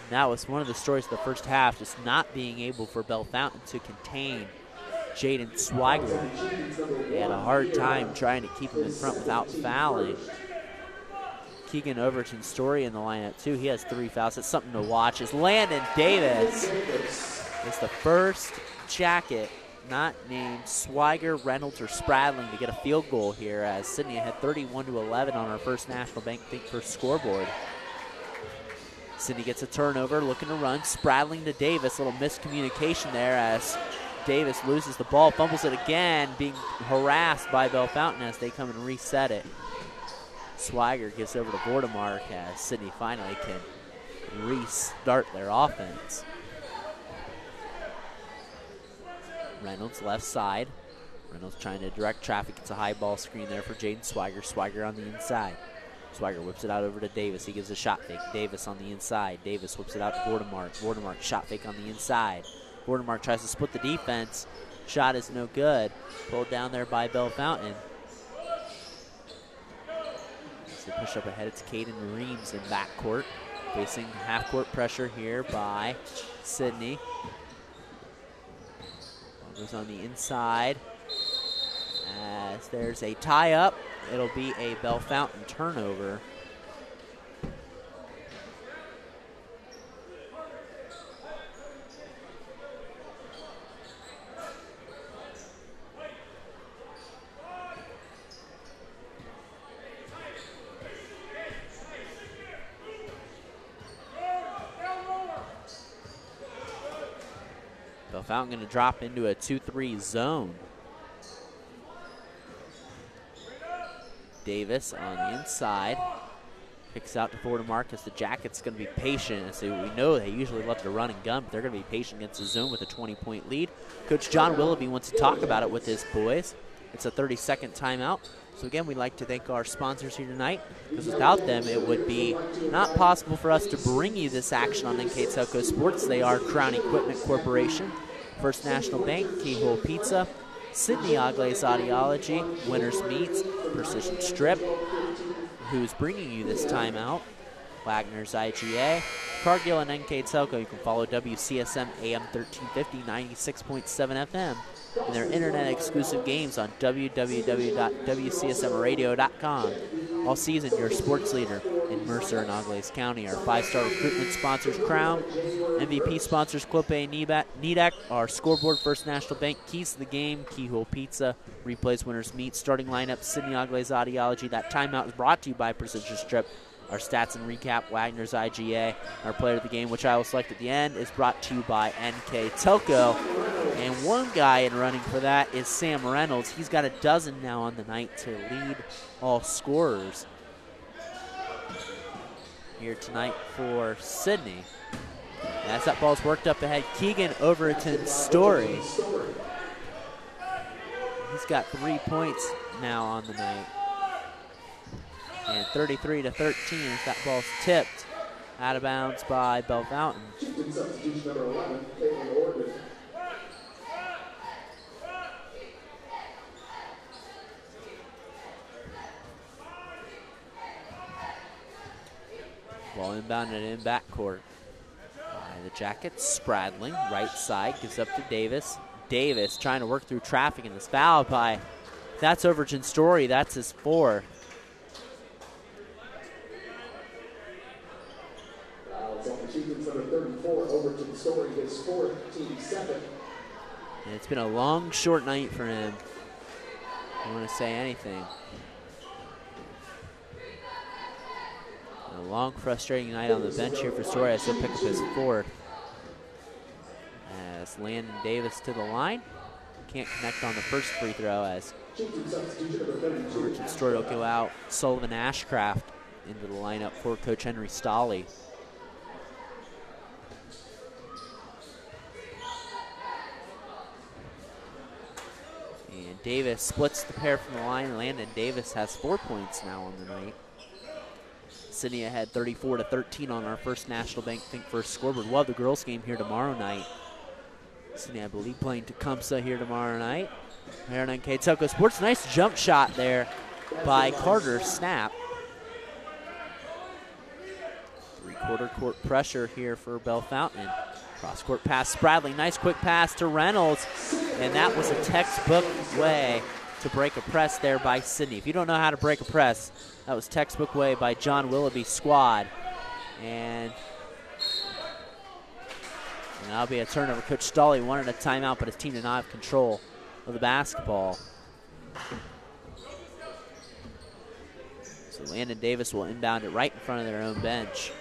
And that was one of the stories of the first half, just not being able for Bellefontaine to contain Jaden Swigert. They had a hard time trying to keep him in front without fouling. Keegan Overton's story in the lineup too. He has 3 fouls. It's something to watch. Is Landon Davis. It's the first jacket not named Swigert, Reynolds, or Spradling to get a field goal here, as Sidney had 31-11 on our first National Bank first scoreboard. Sidney gets a turnover, looking to run. Spradling to Davis. Little miscommunication there as Davis loses the ball, fumbles it again, being harassed by Bellefontaine as they come and reset it. Swigert gives over to Vordemark as Sidney finally can restart their offense. Reynolds left side. Reynolds trying to direct traffic. It's a high ball screen there for Jaden Swigert. Swigert on the inside. Swigert whips it out over to Davis. He gives a shot fake. Davis on the inside. Davis whips it out to Vordemark. Vordemark shot fake on the inside. Vordemark tries to split the defense. Shot is no good. Pulled down there by Bellefontaine. They push up ahead. It's Caden Reams in backcourt. Facing half-court pressure here by Sidney. Ball goes on the inside. As there's a tie-up, it'll be a Bellefontaine turnover. Bellefontaine going to drop into a 2-3 zone. Davis on the inside. Picks out to Vordemark as the Jackets going to be patient. And so we know they usually love to run and gun, but they're going to be patient against the zone with a 20-point lead. Coach John Willoughby wants to talk about it with his boys. It's a 30-second timeout. So again, we'd like to thank our sponsors here tonight, because without them, it would be not possible for us to bring you this action on NKTelco Sports. They are Crown Equipment Corporation, First National Bank, Keyhole Pizza, Sidney Agles Audiology, Winners Meats, Precision Strip, who's bringing you this timeout, Wagner's IGA, Cargill, and NKTelco. You can follow WCSM AM 1350, 96.7 FM, and their internet-exclusive games on www.wcsmradio.com. All season, your sports leader in Mercer and Auglaize County. Our 5-star recruitment sponsors, Crown. MVP sponsors, Clope and Nidec. Our scoreboard, First National Bank. Keys to the game, Keyhole Pizza. Replays, Winners Meat. Starting lineup, Sidney Agles Audiology. That timeout is brought to you by Precision Strip. Our stats and recap, Wagner's IGA. Our player of the game, which I will select at the end, is brought to you by NKTelco. And one guy in running for that is Sam Reynolds. He's got a dozen now on the night to lead all scorers here tonight for Sidney. As that ball's worked up ahead, Keegan Overton's story. He's got 3 points now on the night. And 33-13 as that ball's tipped out of bounds by Bellefontaine. Ball inbounded in backcourt by the Jackets. Spradling, right side, gives up to Davis. Davis trying to work through traffic and is fouled by, that's Overton's story. That's his 4th. Chieftains number 34, Overton Story, his 4th, team 7. And it's been a long, short night for him. You want to say anything? A long, frustrating night on the bench here for Story as he'll pick up his fourth. As Landon Davis to the line. Can't connect on the first free throw as Richard Story will go out. Sullivan Ashcraft into the lineup for Coach Henry Stolley. And Davis splits the pair from the line. Landon Davis has 4 points now on the night. Sidney had 34-13 on our first National Bank Think First scoreboard. We'll have the girls game here tomorrow night. Sidney, I believe, playing Tecumseh here tomorrow night. Here on NKTelco Sports. Nice jump shot there by Carter Snap. Three-quarter court pressure here for Bellefontaine. Cross-court pass, Spradling. Nice quick pass to Reynolds. And that was a textbook way to break a press there by Sidney. If you don't know how to break a press, that was textbook way by John Willoughby's squad. And that'll be a turnover. Coach Stolley wanted a timeout, but his team did not have control of the basketball. So Landon Davis will inbound it right in front of their own bench.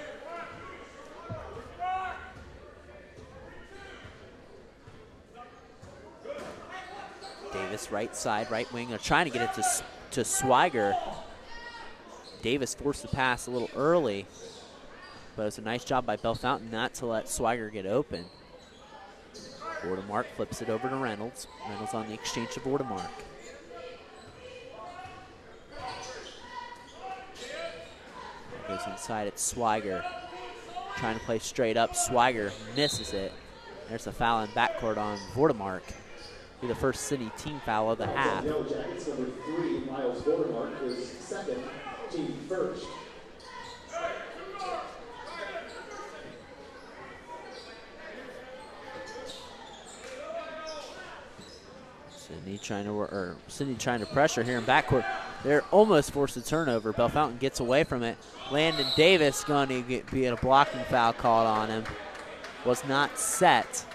Davis right side, right wing. They're trying to get it to Swiger. Davis forced the pass a little early, but it was a nice job by Bellefontaine not to let Swiger get open. Vordemark flips it over to Reynolds. Reynolds on the exchange to Vordemark. Goes inside, it's Swiger. Trying to play straight up. Swiger misses it. There's a foul in backcourt on Vordemark. Be the first Sidney team foul of the half. Yellow Jackets, number 3, Miles Vordemark, is second, team first. Sidney trying to pressure here in backcourt. They're almost forced a turnover. Bellefontaine gets away from it. Landon Davis going to be a blocking foul called on him. Was not set.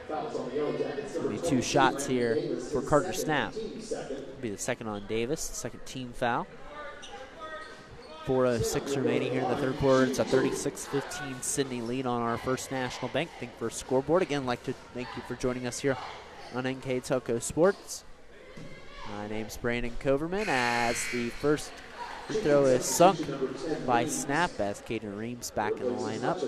There'll be 2 shots here for Carter Snap. It'll be the second on Davis, second team foul. 4:06 remaining here in the third quarter. It's a 36-15 Sidney lead on our first National Bank Think First scoreboard. Again, I'd like to thank you for joining us here on NKTelco Sports. My name's Brandon Coverman as the first free throw is sunk by Snap as Caden Reams back in the lineup.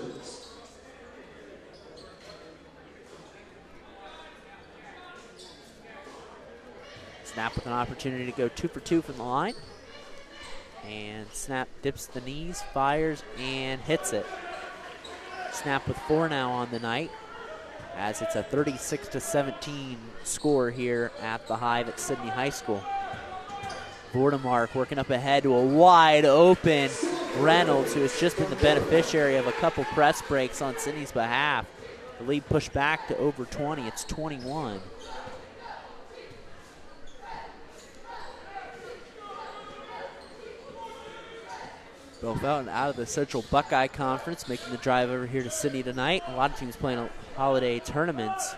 Snap with an opportunity to go 2 for 2 from the line. And Snap dips the knees, fires, and hits it. Snap with 4 now on the night, as it's a 36-17 score here at the Hive at Sidney High School. Vordemark working up ahead to a wide open Reynolds, who has just been the beneficiary of a couple press breaks on Sidney's behalf. The lead pushed back to over 20. It's 21. Bellefontaine out of the Central Buckeye Conference, making the drive over here to Sidney tonight. A lot of teams playing holiday tournaments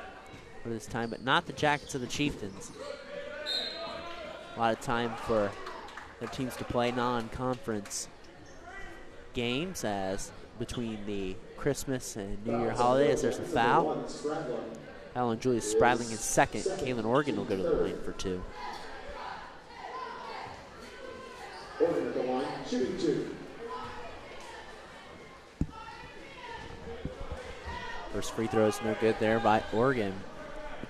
for this time, but not the Jackets of the Chieftains. A lot of time for their teams to play non-conference games, as between the Christmas and New Year holidays, there's a foul. Foul on Julius Spradling is second. Kaylin Organ will go to the line for 2. Organ at the line, shooting 2. First free throw is no good there by Oregon.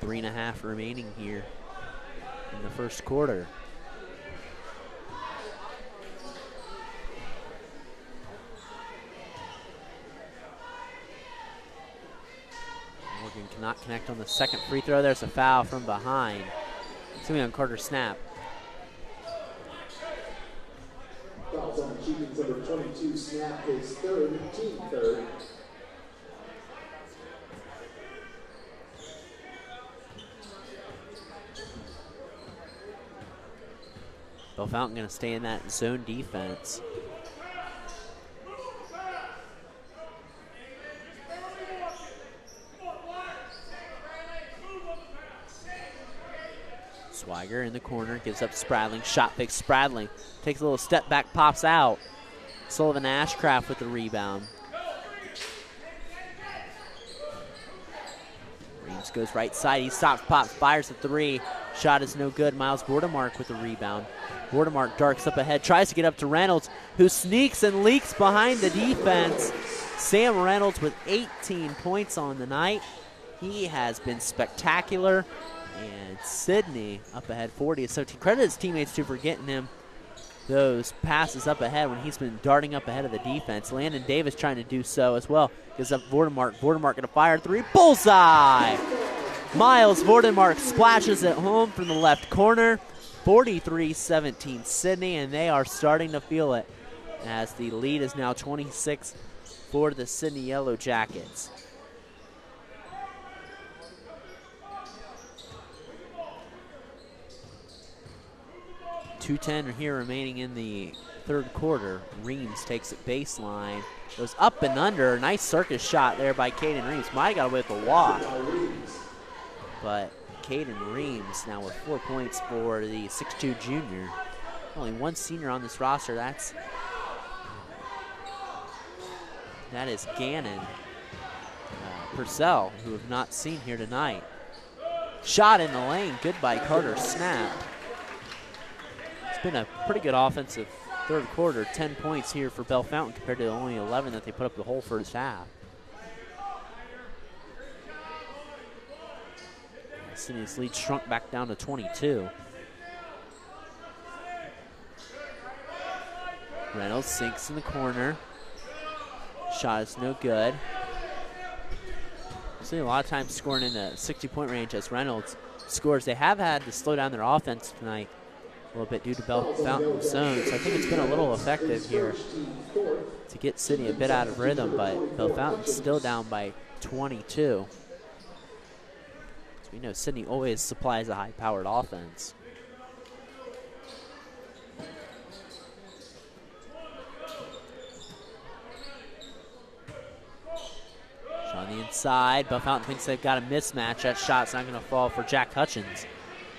3.5 remaining here in the first quarter. Oregon cannot connect on the second free throw. There's a foul from behind. It's going to be on Carter Snap. Fouls on the Chieftains, number 22, Snap, his third, team third. Bellefontaine going to stay in that zone defense. Swiger in the corner, gives up Spradling. Shot fake Spradling. Takes a little step back, pops out. Sullivan Ashcraft with the rebound. Reams goes right side. He stops, pops, fires a three. Shot is no good. Miles Vordemark with the rebound. Vordemark darks up ahead, tries to get up to Reynolds, who sneaks and leaks behind the defense. Sam Reynolds with 18 points on the night. He has been spectacular. And Sidney up ahead 40-17. Credit his teammates too for getting him those passes up ahead when he's been darting up ahead of the defense. Landon Davis trying to do so as well. Gives up Vordemark. Vordemark gonna fire three. Bullseye! Miles Vordemark splashes it home from the left corner. 43-17 Sidney, and they are starting to feel it as the lead is now 26 for the Sidney Yellow Jackets. .210 here remaining in the third quarter. Reams takes it baseline, goes up and under. Nice circus shot there by Caden Reams. Might have got away with a walk, but Caden Reams now with 4 points for the 6'2 junior. Only one senior on this roster. That is Gannon Purcell, who have not seen here tonight. Shot in the lane, good by Carter Snap. It's been a pretty good offensive third quarter. 10 points here for Bellefontaine compared to only 11 that they put up the whole first half. Sidney's lead shrunk back down to 22. Reynolds sinks in the corner. Shot is no good. We've seen a lot of times scoring in the 60-point range as Reynolds scores. They have had to slow down their offense tonight a little bit due to Bellefontaine's zone, so I think it's been a little effective here to get Sidney a bit out of rhythm, but Bellefontaine's still down by 22. We know Sidney always supplies a high-powered offense. On the inside, Bellefontaine thinks they've got a mismatch. That shot's not going to fall for Jack Hutchins.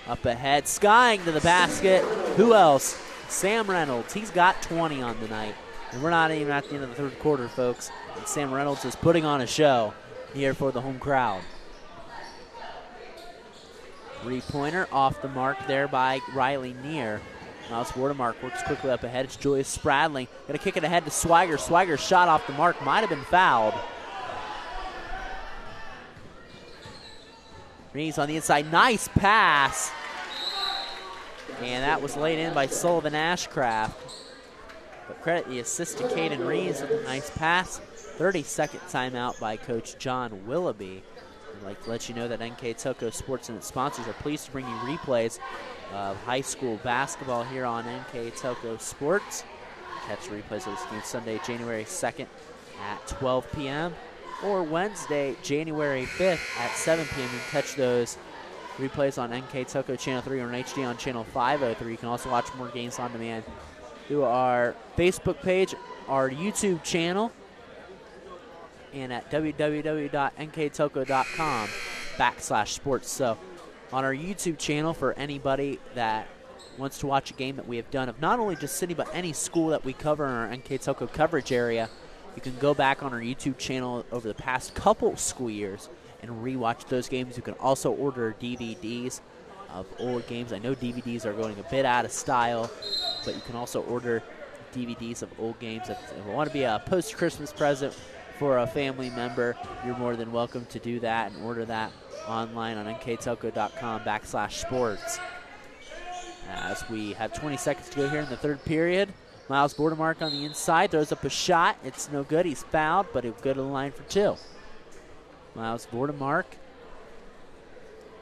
Up ahead, skying to the basket. Who else? Sam Reynolds. He's got 20 on the night. And we're not even at the end of the third quarter, folks. And Sam Reynolds is putting on a show here for the home crowd. Three-pointer off the mark there by Riley Neer. Miles Vordemark works quickly up ahead. It's Julius Spradling. Going to kick it ahead to Swiger. Swiger's shot off the mark. Might have been fouled. Reeves on the inside. Nice pass. And that was laid in by Sullivan Ashcraft. But credit the assist to Caden Reeves with a nice pass. 30-second timeout by Coach John Willoughby. I'd like to let you know that NKTelco Sports and its sponsors are pleased to bring you replays of high school basketball here on NKTelco Sports. Catch replays of this game Sunday, January 2nd at 12 p.m. or Wednesday, January 5th at 7 p.m. You can catch those replays on NKTelco Channel 3 or on HD on Channel 503. You can also watch more games on demand through our Facebook page, our YouTube channel, and at www.nktelco.com/sports. So on our YouTube channel, for anybody that wants to watch a game that we have done of not only just Sidney but any school that we cover in our NKTelco coverage area, you can go back on our YouTube channel over the past couple school years and rewatch those games. You can also order DVDs of old games. I know DVDs are going a bit out of style, but you can also order DVDs of old games. If you want to be a post-Christmas present for a family member, you're more than welcome to do that and order that online on nktelco.com/sports. As we have 20 seconds to go here in the third period, Miles Vordemark on the inside throws up a shot. It's no good. He's fouled, but he'll go to the line for two. Miles Vordemark,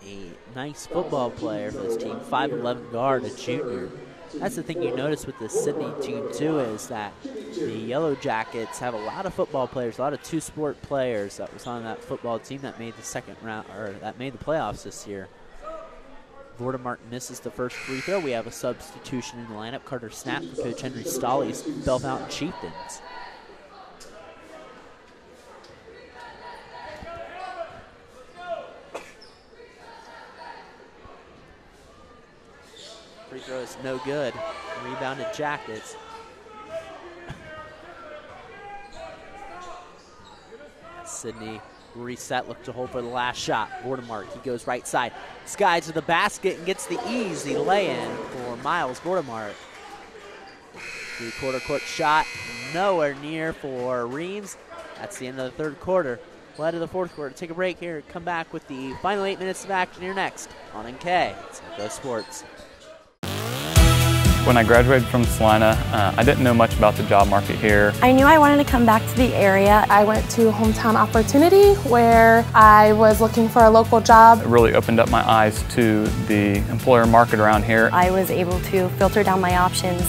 a nice football player for this team, 5'11" guard, a junior. That's the thing you notice with the Sidney team, too, is that the Yellow Jackets have a lot of football players, a lot of two-sport players that was on that football team that made the second round, or that made the playoffs this year. Vordemark misses the first free throw. We have a substitution in the lineup. Carter Snap for Coach Henry Stolly's Bellefontaine Chieftains. throw is no good. Rebounded Jackets. Sidney reset, look to hold for the last shot. Vordemark, he goes right side. Skies to the basket and gets the easy lay-in for Miles Vordemark. Three-quarter court shot, nowhere near for Reams. That's the end of the third quarter. We'll head to the fourth quarter. Take a break here. Come back with the final 8 minutes of action here next on NKTelco Sports. When I graduated from Salina, I didn't know much about the job market here. I knew I wanted to come back to the area. I went to Hometown Opportunity where I was looking for a local job. It really opened up my eyes to the employer market around here. I was able to filter down my options,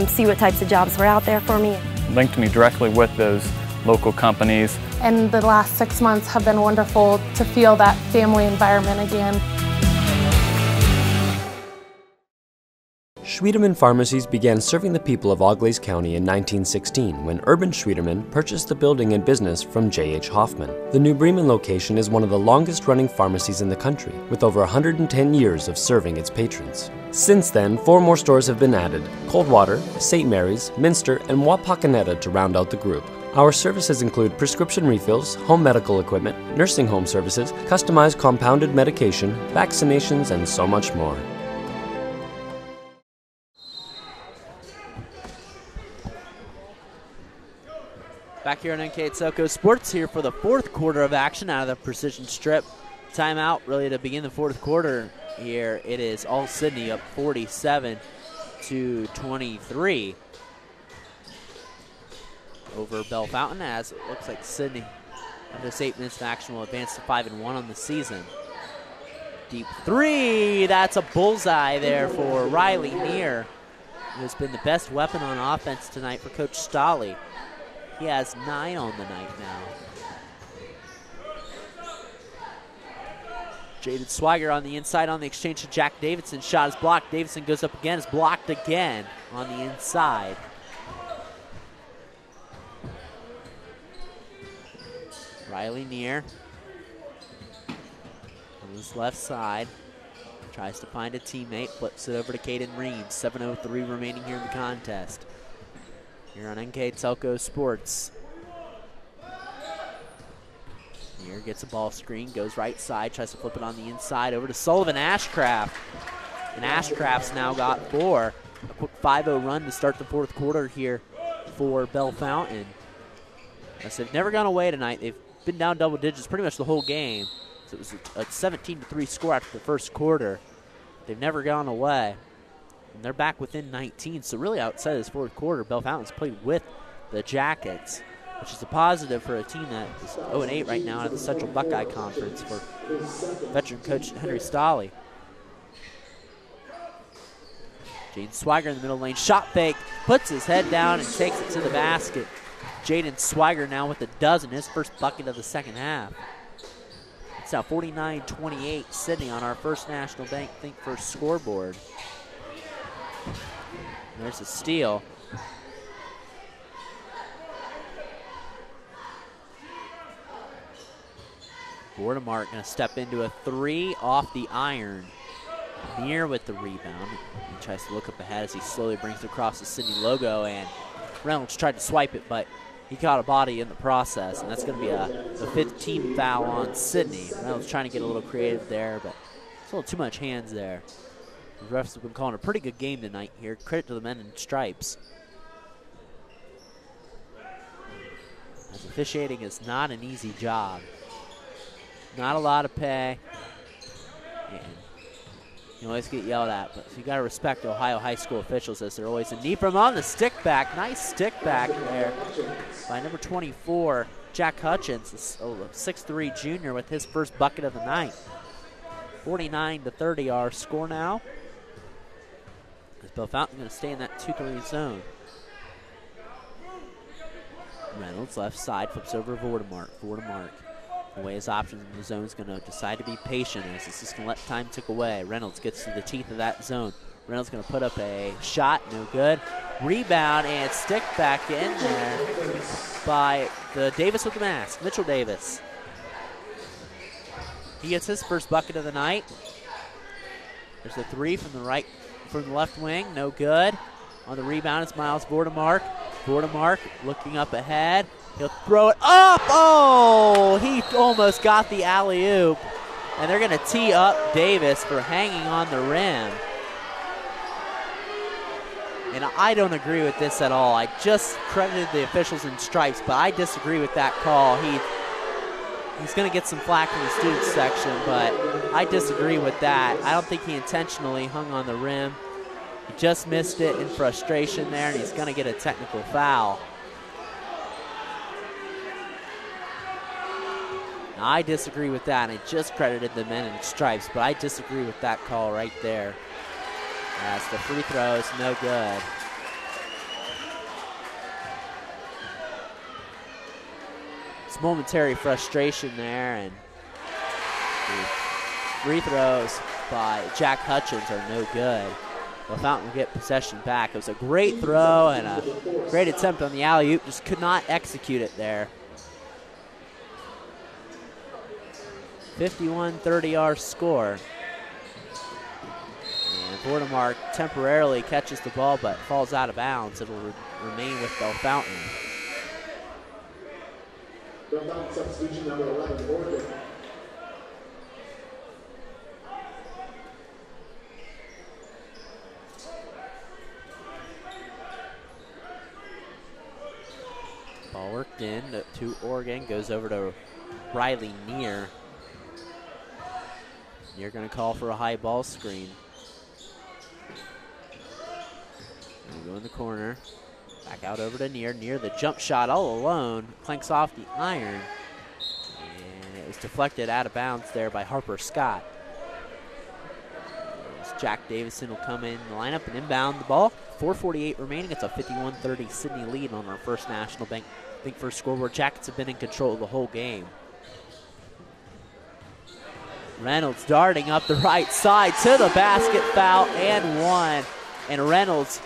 see what types of jobs were out there for me. Linked me directly with those local companies. And the last 6 months have been wonderful to feel that family environment again. Schwiedemann Pharmacies began serving the people of Auglaize County in 1916 when Urban Schwiedemann purchased the building and business from J.H. Hoffman. The New Bremen location is one of the longest-running pharmacies in the country, with over 110 years of serving its patrons. Since then, 4 more stores have been added: Coldwater, St. Mary's, Minster, and Wapakoneta to round out the group. Our services include prescription refills, home medical equipment, nursing home services, customized compounded medication, vaccinations, and so much more. Back here on NKTelco Sports here for the fourth quarter of action out of the Precision Strip. Timeout really to begin the fourth quarter here. It is all Sidney up 47-23 over Bellefontaine, as it looks like Sidney under this 8 minutes of action will advance to 5-1 on the season. Deep three, that's a bullseye there for Riley Neer, who has been the best weapon on offense tonight for Coach Stolle. He has 9 on the night now. Jaden Swiger on the inside on the exchange to Jack Davidson. Shot is blocked. Davidson goes up again. Is blocked again on the inside. Riley Neer on his left side. Tries to find a teammate. Flips it over to Caden Reams. 7:03 remaining here in the contest. Here on NKTelco Sports. Neer gets a ball screen, goes right side, tries to flip it on the inside over to Sullivan Ashcraft. And Ashcraft's now got 4. A quick 5-0 run to start the fourth quarter here for Bellefontaine. So they've never gone away tonight. They've been down double digits pretty much the whole game. So it was a 17-3 score after the first quarter. They've never gone away. And they're back within 19, so really outside of this fourth quarter, Bellefontaine's played with the Jackets, which is a positive for a team that is 0-8 right now at the Central Buckeye Conference for veteran coach Henry Stolle. Jaden Swiger in the middle lane, shot fake, puts his head down and takes it to the basket. Jaden Swiger now with a dozen, his first bucket of the second half. It's now 49-28, Sidney on our First National Bank Think First scoreboard. There's a steal. Vordemark going to step into a 3 off the iron. Neer with the rebound. He tries to look up ahead as he slowly brings it across the Sidney logo, and Reynolds tried to swipe it, but he caught a body in the process, and that's going to be the 5th team foul on Sidney. Reynolds trying to get a little creative there, but it's a little too much hands there. The refs have been calling a pretty good game tonight here. Credit to the men in stripes. As officiating is not an easy job. Not a lot of pay. And you always get yelled at, but you got to respect Ohio high school officials as they're always in need. From on the stick back. Nice stick back there by number 24, Jack Hutchins, a 6'3" junior with his first bucket of the night. 49-30 our score now. Bellefontaine going to stay in that 2-3 zone. Reynolds left side, flips over Vordemark. Vordemark, away his options in the zone, is going to decide to be patient as this is going to let time tick away. Reynolds gets to the teeth of that zone. Reynolds going to put up a shot, no good. Rebound and stick back in there by the Davis with the mask, Mitchell Davis. He gets his first bucket of the night. There's a 3 from the right from the left wing, no good. On the rebound, it's Miles Vordemark. Vordemark looking up ahead. He'll throw it up. Oh, he almost got the alley-oop. And they're going to tee up Davis for hanging on the rim. And I don't agree with this at all. I just credited the officials in stripes, but I disagree with that call. He's going to get some flack from the students section, but I disagree with that. I don't think he intentionally hung on the rim. He just missed it in frustration there, and he's going to get a technical foul. Now, I disagree with that, and I just credited the men in stripes, but I disagree with that call right there. As the free throw is no good. It's momentary frustration there, and the free throws by Jack Hutchins are no good. Bellefontaine will get possession back. It was a great throw and a great attempt on the alley-oop, just could not execute it there. 51-30 our score. And Vordemark temporarily catches the ball but falls out of bounds. It'll remain with Bellefontaine. Bellefontaine substitution number 11, Oregon. Ball worked in to Oregon, goes over to Riley Neer. Neer going to call for a high ball screen. Go in the corner. Back out over to Neer. Neer, the jump shot all alone. Clanks off the iron. And it was deflected out of bounds there by Harper Scott. As Jack Davison will come in the lineup and inbound the ball. 4:48 remaining. It's a 51-30 Sidney lead on our First National Bank First scoreboard. Jackets have been in control of the whole game. Reynolds darting up the right side to the basket, foul and one. And Reynolds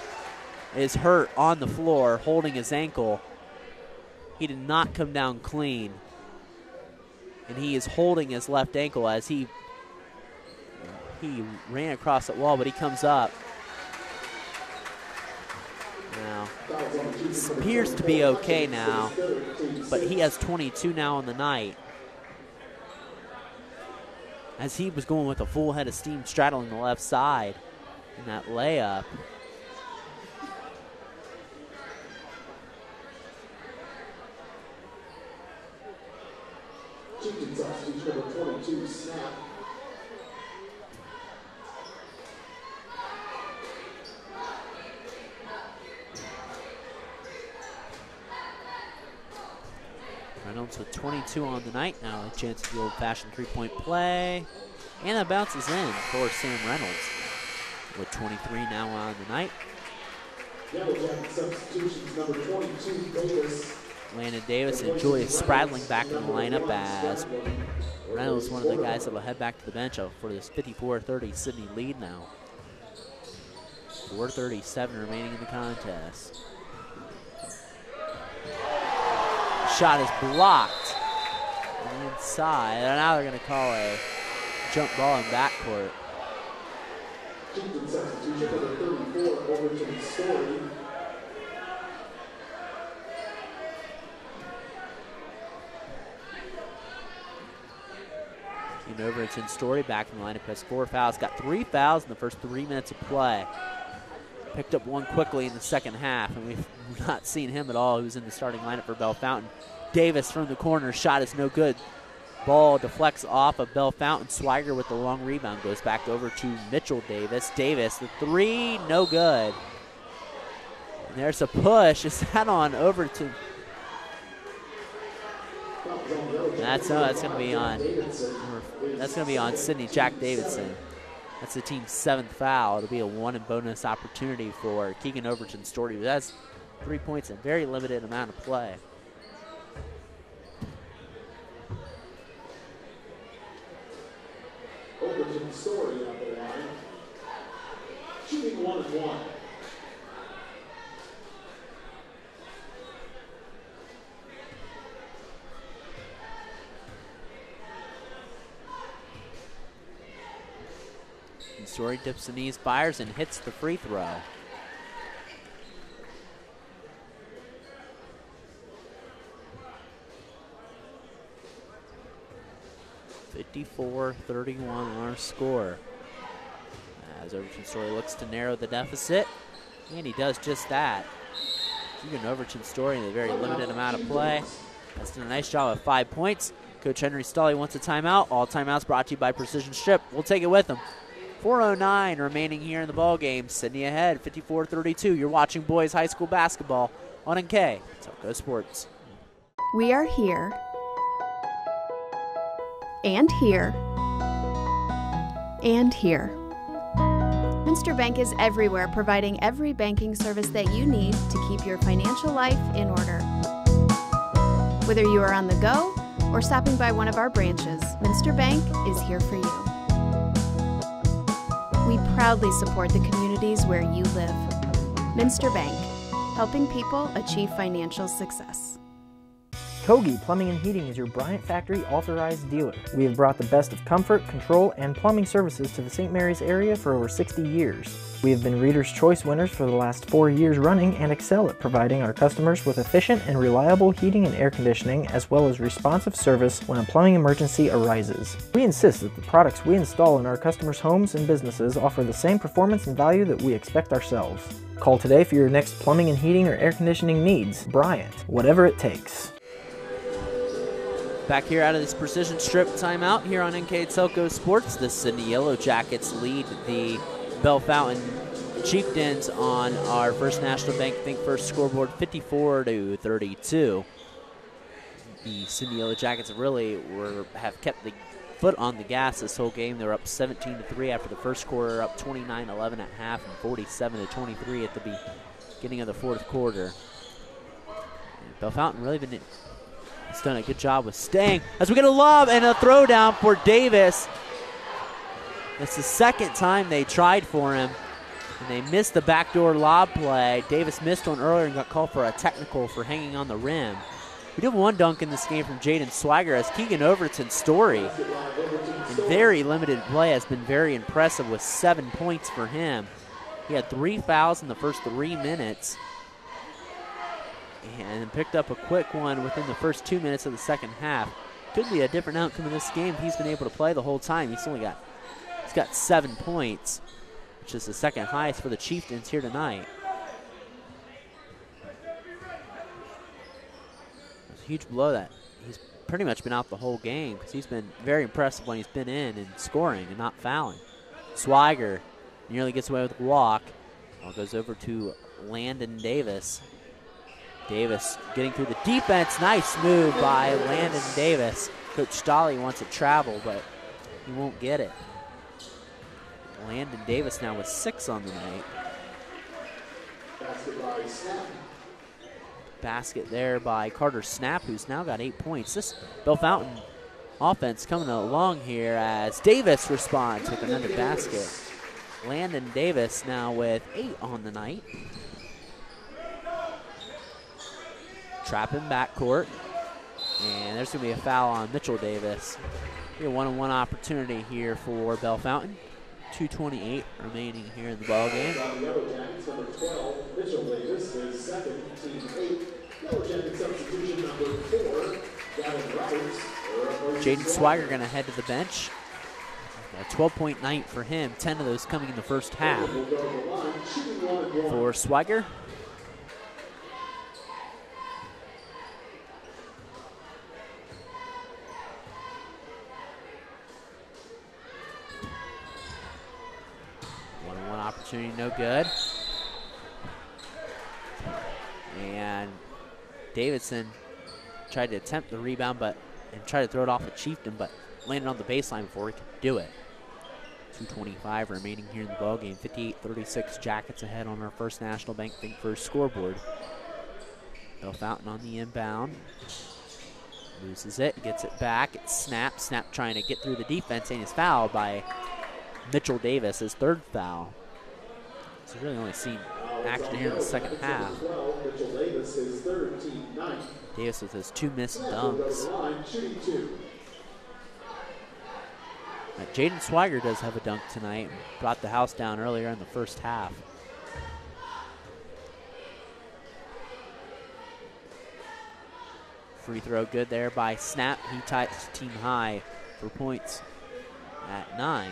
is hurt on the floor, holding his ankle. He did not come down clean. And he is holding his left ankle as he ran across that wall, but he comes up. Now, this appears to be okay now, but he has 22 now on the night. As he was going with a full head of steam straddling the left side in that layup. Chieftains substitution number 22, snap. Reynolds with 22 on the night now. A chance of the old-fashioned three-point play. And that bounces in for Sam Reynolds with 23 now on the night. Yellow Jacket substitutions number 22, Davis. Landon Davis and Julius Spradling back in the lineup as Reynolds, one of the guys that will head back to the bench for this 54-30 Sidney lead now. 4:37 remaining in the contest. Shot is blocked on the inside. And now they're going to call a jump ball in backcourt. Chieftains substitution number 34, Overton Story. Keane Overton Story back in the lineup, has 4 fouls. Got 3 fouls in the first 3 minutes of play. Picked up one quickly in the second half, and we've not seen him at all, who's in the starting lineup for Bellefontaine. Davis from the corner, shot is no good. Ball deflects off of Bellefontaine. Swiger with the long rebound goes back over to Mitchell Davis. Davis, the three, no good. And there's a push. Is that on Overton? That's going to be on. That's going to be on Sidney Jack Davidson. That's the team's 7th foul. It'll be a 1 and bonus opportunity for Keegan Overton Story, who has 3 points in a very limited amount of play. Overton Story on the line. Shooting 1-1. Story dips the knees, fires, and hits the free throw. (54-31) our score. As Overton Story looks to narrow the deficit, and he does just that. Even Overton Story in a very limited amount of play has done a nice job of 5 points. Coach Henry Stolley wants a timeout. All timeouts brought to you by Precision Strip. We'll take it with him. 4:09 remaining here in the ball game. Sidney ahead, 54-32. You're watching boys high school basketball on NKTelco Sports. We are here and here and here. Minster Bank is everywhere, providing every banking service that you need to keep your financial life in order. Whether you are on the go or stopping by one of our branches, Minster Bank is here for you. We proudly support the communities where you live. Minster Bank, helping people achieve financial success. Kogi Plumbing and Heating is your Bryant Factory authorized dealer. We have brought the best of comfort, control, and plumbing services to the St. Mary's area for over 60 years. We have been Reader's Choice winners for the last 4 years running and excel at providing our customers with efficient and reliable heating and air conditioning, as well as responsive service when a plumbing emergency arises. We insist that the products we install in our customers' homes and businesses offer the same performance and value that we expect ourselves. Call today for your next plumbing and heating or air conditioning needs. Bryant, whatever it takes. Back here out of this Precision Strip timeout here on NKTelco Sports, the Sidney Yellow Jackets lead the Bellefontaine Chieftains on our First National Bank Think First scoreboard, 54-32. The Sidney Yellow Jackets really have kept the foot on the gas this whole game. They were up 17-3 after the first quarter, up 29-11 at half, and 47-23 at the beginning of the fourth quarter. And Bellefontaine really been He's done a good job with staying. As we get a lob and a throwdown for Davis. It's the second time they tried for him, and they missed the backdoor lob play. Davis missed one earlier and got called for a technical for hanging on the rim. We did one dunk in this game from Jaden Swagger, as Keegan Overton Story, in very limited play, has been very impressive with 7 points for him. He had 3 fouls in the first 3 minutes, and picked up a quick one within the first 2 minutes of the second half. Could be a different outcome in this game. He's been able to play the whole time. He's got 7 points, which is the second highest for the Chieftains here tonight. It's a huge blow that he's pretty much been out the whole game, because he's been very impressive when he's been in and scoring and not fouling. Swagger nearly gets away with a walk. Ball goes over to Landon Davis. Davis getting through the defense. Nice move by Landon Davis. Coach Stolley wants it travel, but he won't get it. Landon Davis now with 6 on the night. Basket there by Carter Snap, who's now got 8 points. This Bellefontaine offense coming along here as Davis responds with another basket. Landon Davis now with 8 on the night. Trap in backcourt, and there's going to be a foul on Mitchell Davis. A one-on-one opportunity here for Bellefontaine. 2:28 remaining here in the ball game. Jaden Swagger going to head to the bench. A 12-point night for him, 10 of those coming in the first half. For Swagger, opportunity, no good. And Davidson tried to attempt the rebound and tried to throw it off at Chieftain, but landed on the baseline before he could do it. 2:25 remaining here in the ballgame. 58-36 Jackets ahead on our First National Bank Think First scoreboard. Bellefontaine on the inbound. Loses it, gets it back. It's Snap. Snap trying to get through the defense, and is fouled by Mitchell Davis, his 3rd foul. So really only seen action here in the second half. Davis with his 2 missed dunks. Jaden Swiger does have a dunk tonight. Brought the house down earlier in the first half. Free throw good there by Snap. He ties team high for points at 9.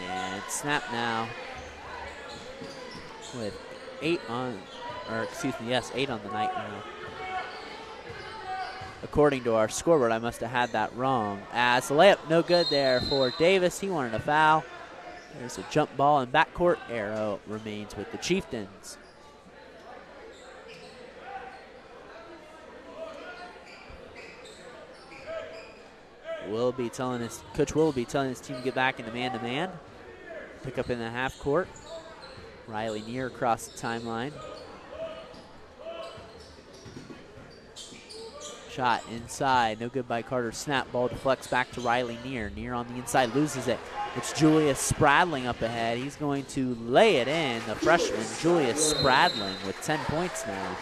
And Snap now with 8 on, or excuse me, yes, 8 on the night now. According to our scoreboard, I must have had that wrong. As the layup no good there for Davis. He wanted a foul. There's a jump ball in backcourt. Arrow remains with the Chieftains. Coach Will be telling his team to get back into man-to-man. Pick up in the half court. Riley Neer across the timeline. Shot inside, no good by Carter. Snap, ball deflects back to Riley Neer. Neer on the inside, loses it. It's Julius Spradling up ahead. He's going to lay it in. The freshman, Julius Spradling, with 10 points now.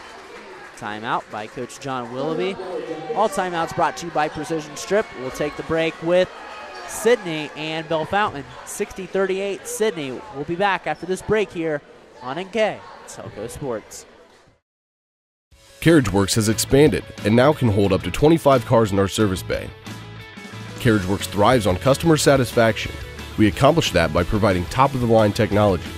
Timeout by Coach John Willoughby. All timeouts brought to you by Precision Strip. We'll take the break with Sidney and Bellefontaine. 60-38 Sidney. We'll be back after this break here on NKTelco Sports. Carriage Works has expanded and now can hold up to 25 cars in our service bay. Carriage Works thrives on customer satisfaction. We accomplish that by providing top-of-the-line technology.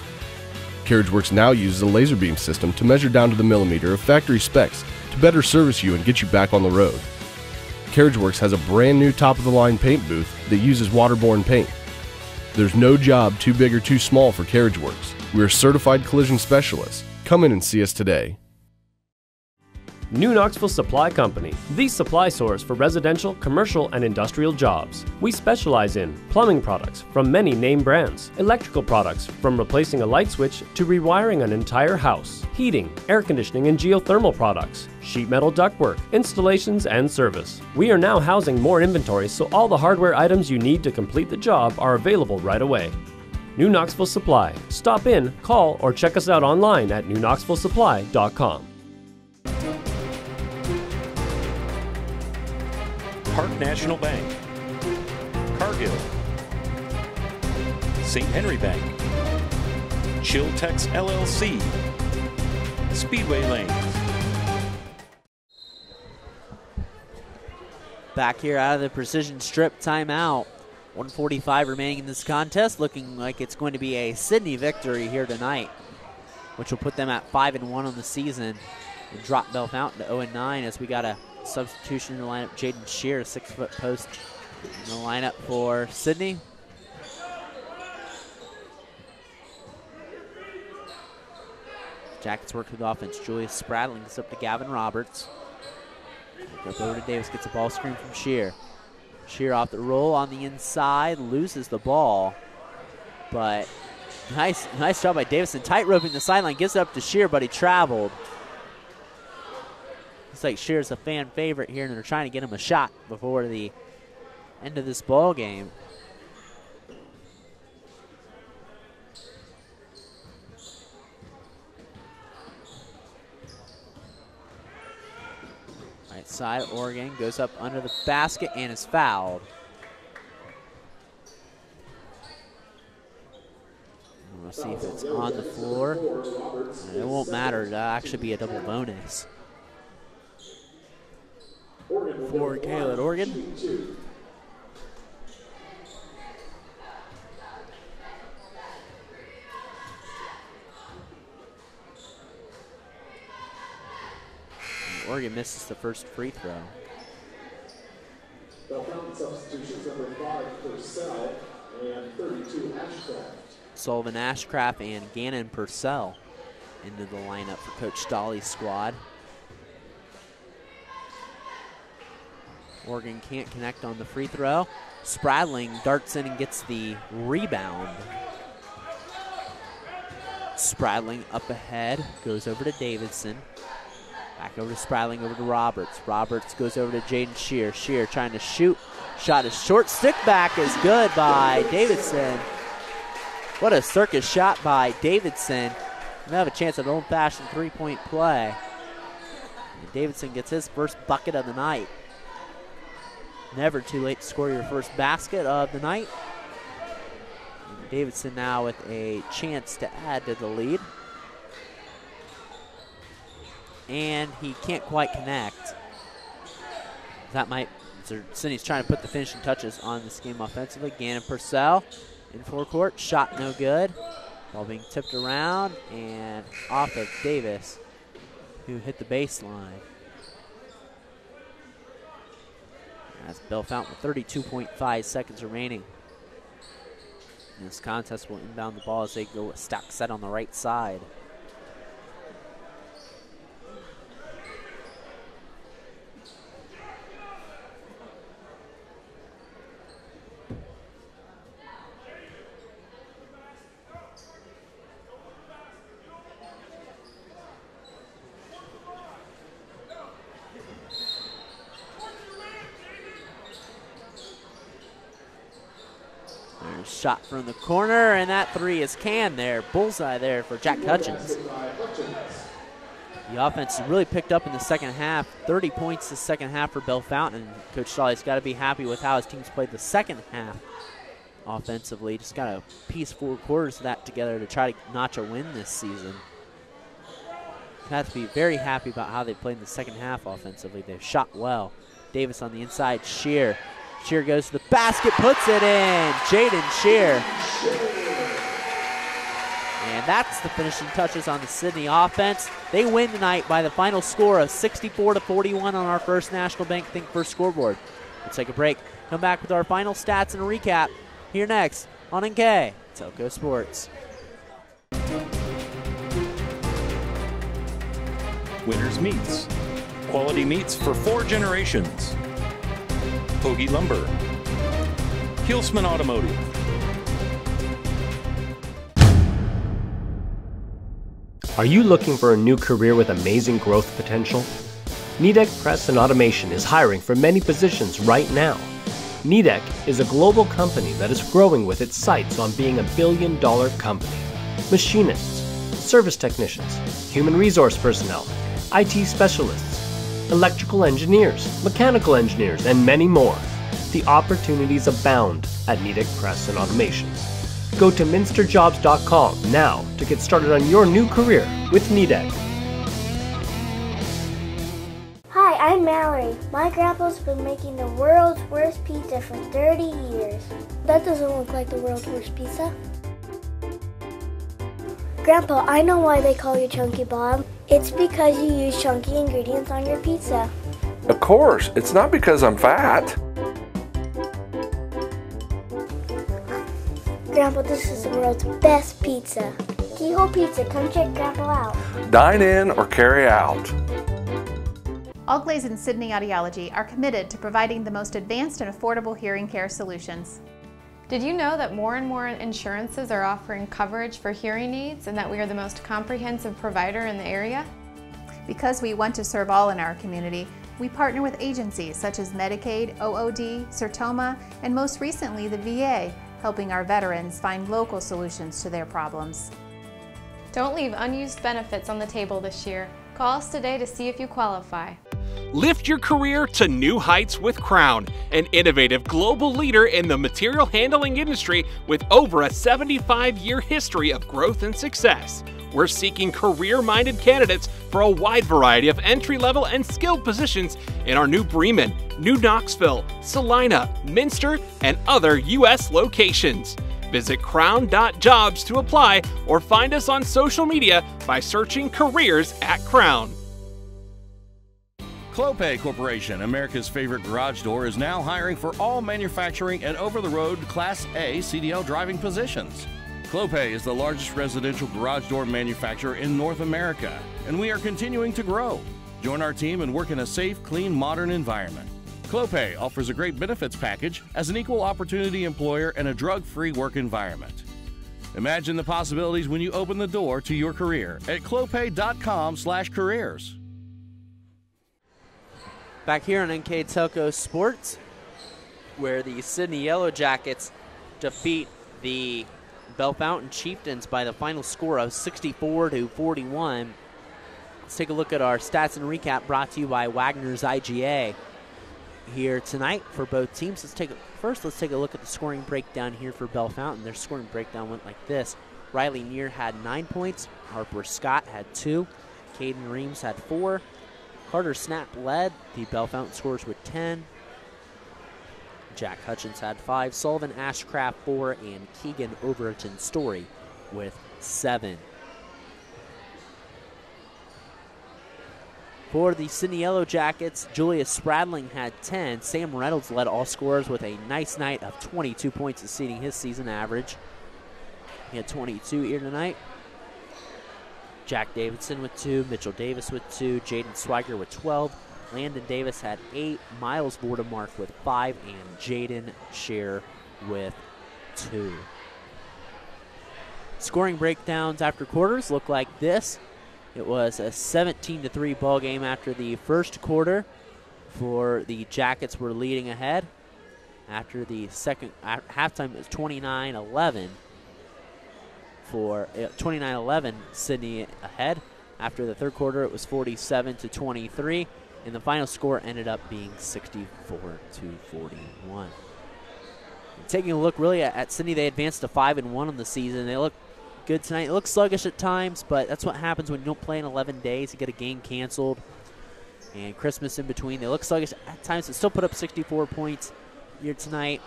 Carriage Works now uses a laser beam system to measure down to the millimeter of factory specs to better service you and get you back on the road. Carriage Works has a brand new top-of-the-line paint booth that uses waterborne paint. There's no job too big or too small for Carriage Works. We are certified collision specialists. Come in and see us today. New Knoxville Supply Company, the supply source for residential, commercial, and industrial jobs. We specialize in plumbing products from many name brands, electrical products from replacing a light switch to rewiring an entire house, heating, air conditioning, and geothermal products, sheet metal ductwork, installations, and service. We are now housing more inventory, so all the hardware items you need to complete the job are available right away. New Knoxville Supply. Stop in, call, or check us out online at newknoxvillesupply.com. Park National Bank, Cargill, St. Henry Bank, Chiltex LLC, Speedway Lanes. Back here out of the Precision Strip timeout. 1:45 remaining in this contest. Looking like it's going to be a Sidney victory here tonight, which will put them at 5-1 on the season and drop Bellefontaine to 0-9 as we got a substitution in the lineup. Jaden Shear, 6-foot post in the lineup for Sidney. Jackets work with offense. Julius Spradling gets up to Gavin Roberts. Goes over to Davis, gets a ball screen from Shear. Shear off the roll on the inside, loses the ball. But nice job by Davison. Tight roping the sideline, gives it up to Shear, but he traveled. Looks like Shear's a fan favorite here, and they're trying to get him a shot before the end of this ball game. Right side, Oregon goes up under the basket and is fouled. We'll see if it's on the floor. It won't matter. It'll actually be a double bonus for Caleb Oregon. Oregon misses the first free throw. Substitutions number 5 Purcell and 32 Ashcraft. Sullivan Ashcraft and Gannon Purcell into the lineup for Coach Stolley's squad. Oregon can't connect on the free throw. Spradling darts in and gets the rebound. Spradling up ahead, goes over to Davidson. Back over to Spradling, over to Roberts. Roberts goes over to Jaden Shear. Shear trying to shoot. Shot is short. Stick back is good by Davidson. What a circus shot by Davidson. We have a chance at an old-fashioned three-point play. And Davidson gets his first bucket of the night. Never too late to score your first basket of the night. And Davidson now with a chance to add to the lead. And he can't quite connect. That might, so Sidney's trying to put the finishing touches on this game offensively. Gannon Purcell in forecourt, shot no good. Ball being tipped around and off of Davis, who hit the baseline. That's Bellefontaine with 32.5 seconds remaining. And this contest will inbound the ball as they go a stack set on the right side. Shot from the corner, and that three is canned there. Bullseye there for Jack Hutchins. The offense really picked up in the second half. 30 points the second half for Bellefontaine. Coach Stolly's got to be happy with how his team's played the second half offensively. Just got to piece 4 quarters of that together to try to notch a win this season. Have to be very happy about how they played in the second half offensively. They've shot well. Davis on the inside, Shear. Shear goes to the basket, puts it in. Jaden Shear. And that's the finishing touches on the Sidney offense. They win tonight by the final score of 64-41 on our First National Bank Think First scoreboard. We'll take a break. Come back with our final stats and a recap here next on NKTelco Sports. Winners Meats. Quality meats for 4 generations. Hoagie Lumber. Hilsman Automotive. Are you looking for a new career with amazing growth potential? Nidec Press and Automation is hiring for many positions right now. Nidec is a global company that is growing with its sights on being a billion-dollar company. Machinists, service technicians, human resource personnel, IT specialists, electrical engineers, mechanical engineers, and many more. The opportunities abound at Nidec Press and Automation. Go to minsterjobs.com now to get started on your new career with Nidec. Hi, I'm Mallory. My grandpa's been making the world's worst pizza for 30 years. That doesn't look like the world's worst pizza. Grandpa, I know why they call you Chunky Bob. It's because you use chunky ingredients on your pizza. Of course, it's not because I'm fat. Grandpa, this is the world's best pizza. Keyhole Pizza, come check Grandpa out. Dine in or carry out. All Glaze and Sidney Audiology are committed to providing the most advanced and affordable hearing care solutions. Did you know that more and more insurances are offering coverage for hearing needs and that we are the most comprehensive provider in the area? Because we want to serve all in our community, we partner with agencies such as Medicaid, OOD, Sertoma, and most recently the VA, helping our veterans find local solutions to their problems. Don't leave unused benefits on the table this year. Call us today to see if you qualify. Lift your career to new heights with Crown, an innovative global leader in the material handling industry with over a 75-year history of growth and success. We're seeking career-minded candidates for a wide variety of entry-level and skilled positions in our new Bremen, New Knoxville, Salina, Minster, and other U.S. locations. Visit crown.jobs to apply or find us on social media by searching Careers at Crown. Clopay Corporation, America's favorite garage door, is now hiring for all manufacturing and over-the-road Class A CDL driving positions. Clopay is the largest residential garage door manufacturer in North America, and we are continuing to grow. Join our team and work in a safe, clean, modern environment. Clopay offers a great benefits package as an equal opportunity employer and a drug-free work environment. Imagine the possibilities when you open the door to your career at clopay.com/careers. Back here on NKTelco Sports, where the Sidney Yellow Jackets defeat the Bellefontaine Chieftains by the final score of 64-41. Let's take a look at our stats and recap brought to you by Wagner's IGA here tonight for both teams. Let's take a look at the scoring breakdown here for Bellefontaine. Their scoring breakdown went like this. Riley Neer had 9 points. Harper Scott had 2. Caden Reams had 4. Carter Snap led the Bellefontaine scores with 10. Jack Hutchins had 5. Sullivan Ashcraft 4. And Keegan Overton Story with 7. For the Sidney Yellow Jackets, Julius Spradling had 10. Sam Reynolds led all scorers with a nice night of 22 points, exceeding his season average. He had 22 here tonight. Jack Davidson with 2. Mitchell Davis with 2. Jaden Swiger with 12. Landon Davis had 8. Miles Vordemark with 5. And Jaden Scheer with 2. Scoring breakdowns after quarters look like this. It was a 17-3 ball game after the first quarter. For the Jackets were leading ahead. After the second halftime, it was 29-11. For 29-11, Sidney ahead. After the third quarter, it was 47-23, and the final score ended up being 64-41. Taking a look really at Sidney, they advanced to 5-1 on the season. They look good tonight. It looks sluggish at times, but that's what happens when you don't play in 11 days. You get a game canceled and Christmas in between. They look sluggish at times, but still put up 64 points here tonight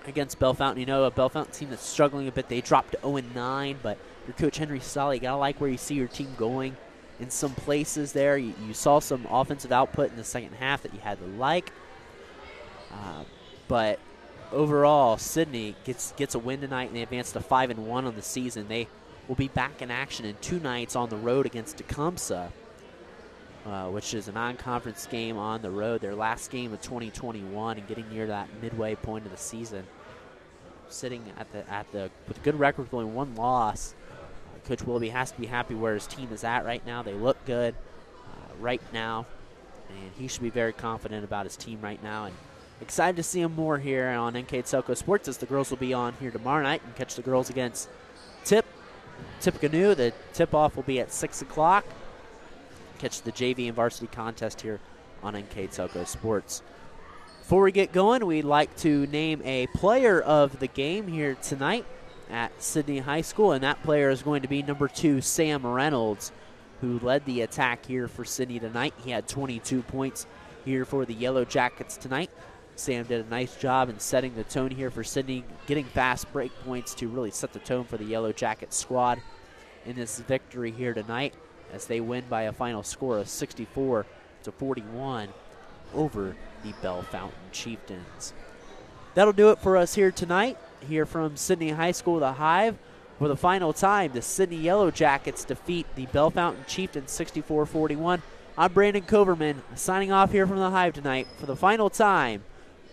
against Bellefontaine. You know, a Bellefontaine team that's struggling a bit. They dropped to 0-9, but your coach Henry Solly, you got to like where you see your team going. In some places there, you saw some offensive output in the second half that you had to like. But overall, Sidney gets a win tonight, and they advance to 5-1 on the season. They will be back in action in 2 nights on the road against Tecumseh, which is a non-conference game on the road, their last game of 2021, and getting near that midway point of the season. Sitting with a good record with only 1 loss. Coach Willoughby has to be happy where his team is at right now. They look good right now, and he should be very confident about his team right now. And excited to see him more here on NKTelco Sports, as the girls will be on here tomorrow night and catch the girls against Tippecanoe. The tip-off will be at 6 o'clock. Catch the JV and varsity contest here on NKTelco Sports. Before we get going, we'd like to name a player of the game here tonight at Sidney High School, and that player is going to be number 2, Sam Reynolds, who led the attack here for Sidney tonight. He had 22 points here for the Yellow Jackets tonight. Sam did a nice job in setting the tone here for Sidney, getting fast break points to really set the tone for the Yellow Jacket squad in this victory here tonight, as they win by a final score of 64-41 over the Bellefontaine Chieftains. That'll do it for us here tonight, here from Sidney High School, the Hive. For the final time, the Sidney Yellow Jackets defeat the Bellefontaine Chieftains 64-41. I'm Brandon Coverman, signing off here from the Hive tonight. For the final time,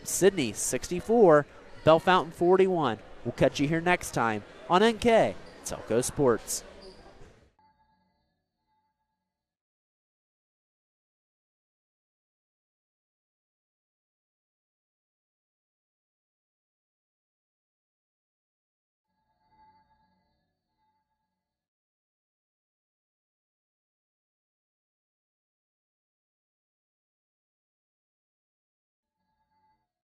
Sidney 64, Bellefontaine 41. We'll catch you here next time on NKTelco Sports.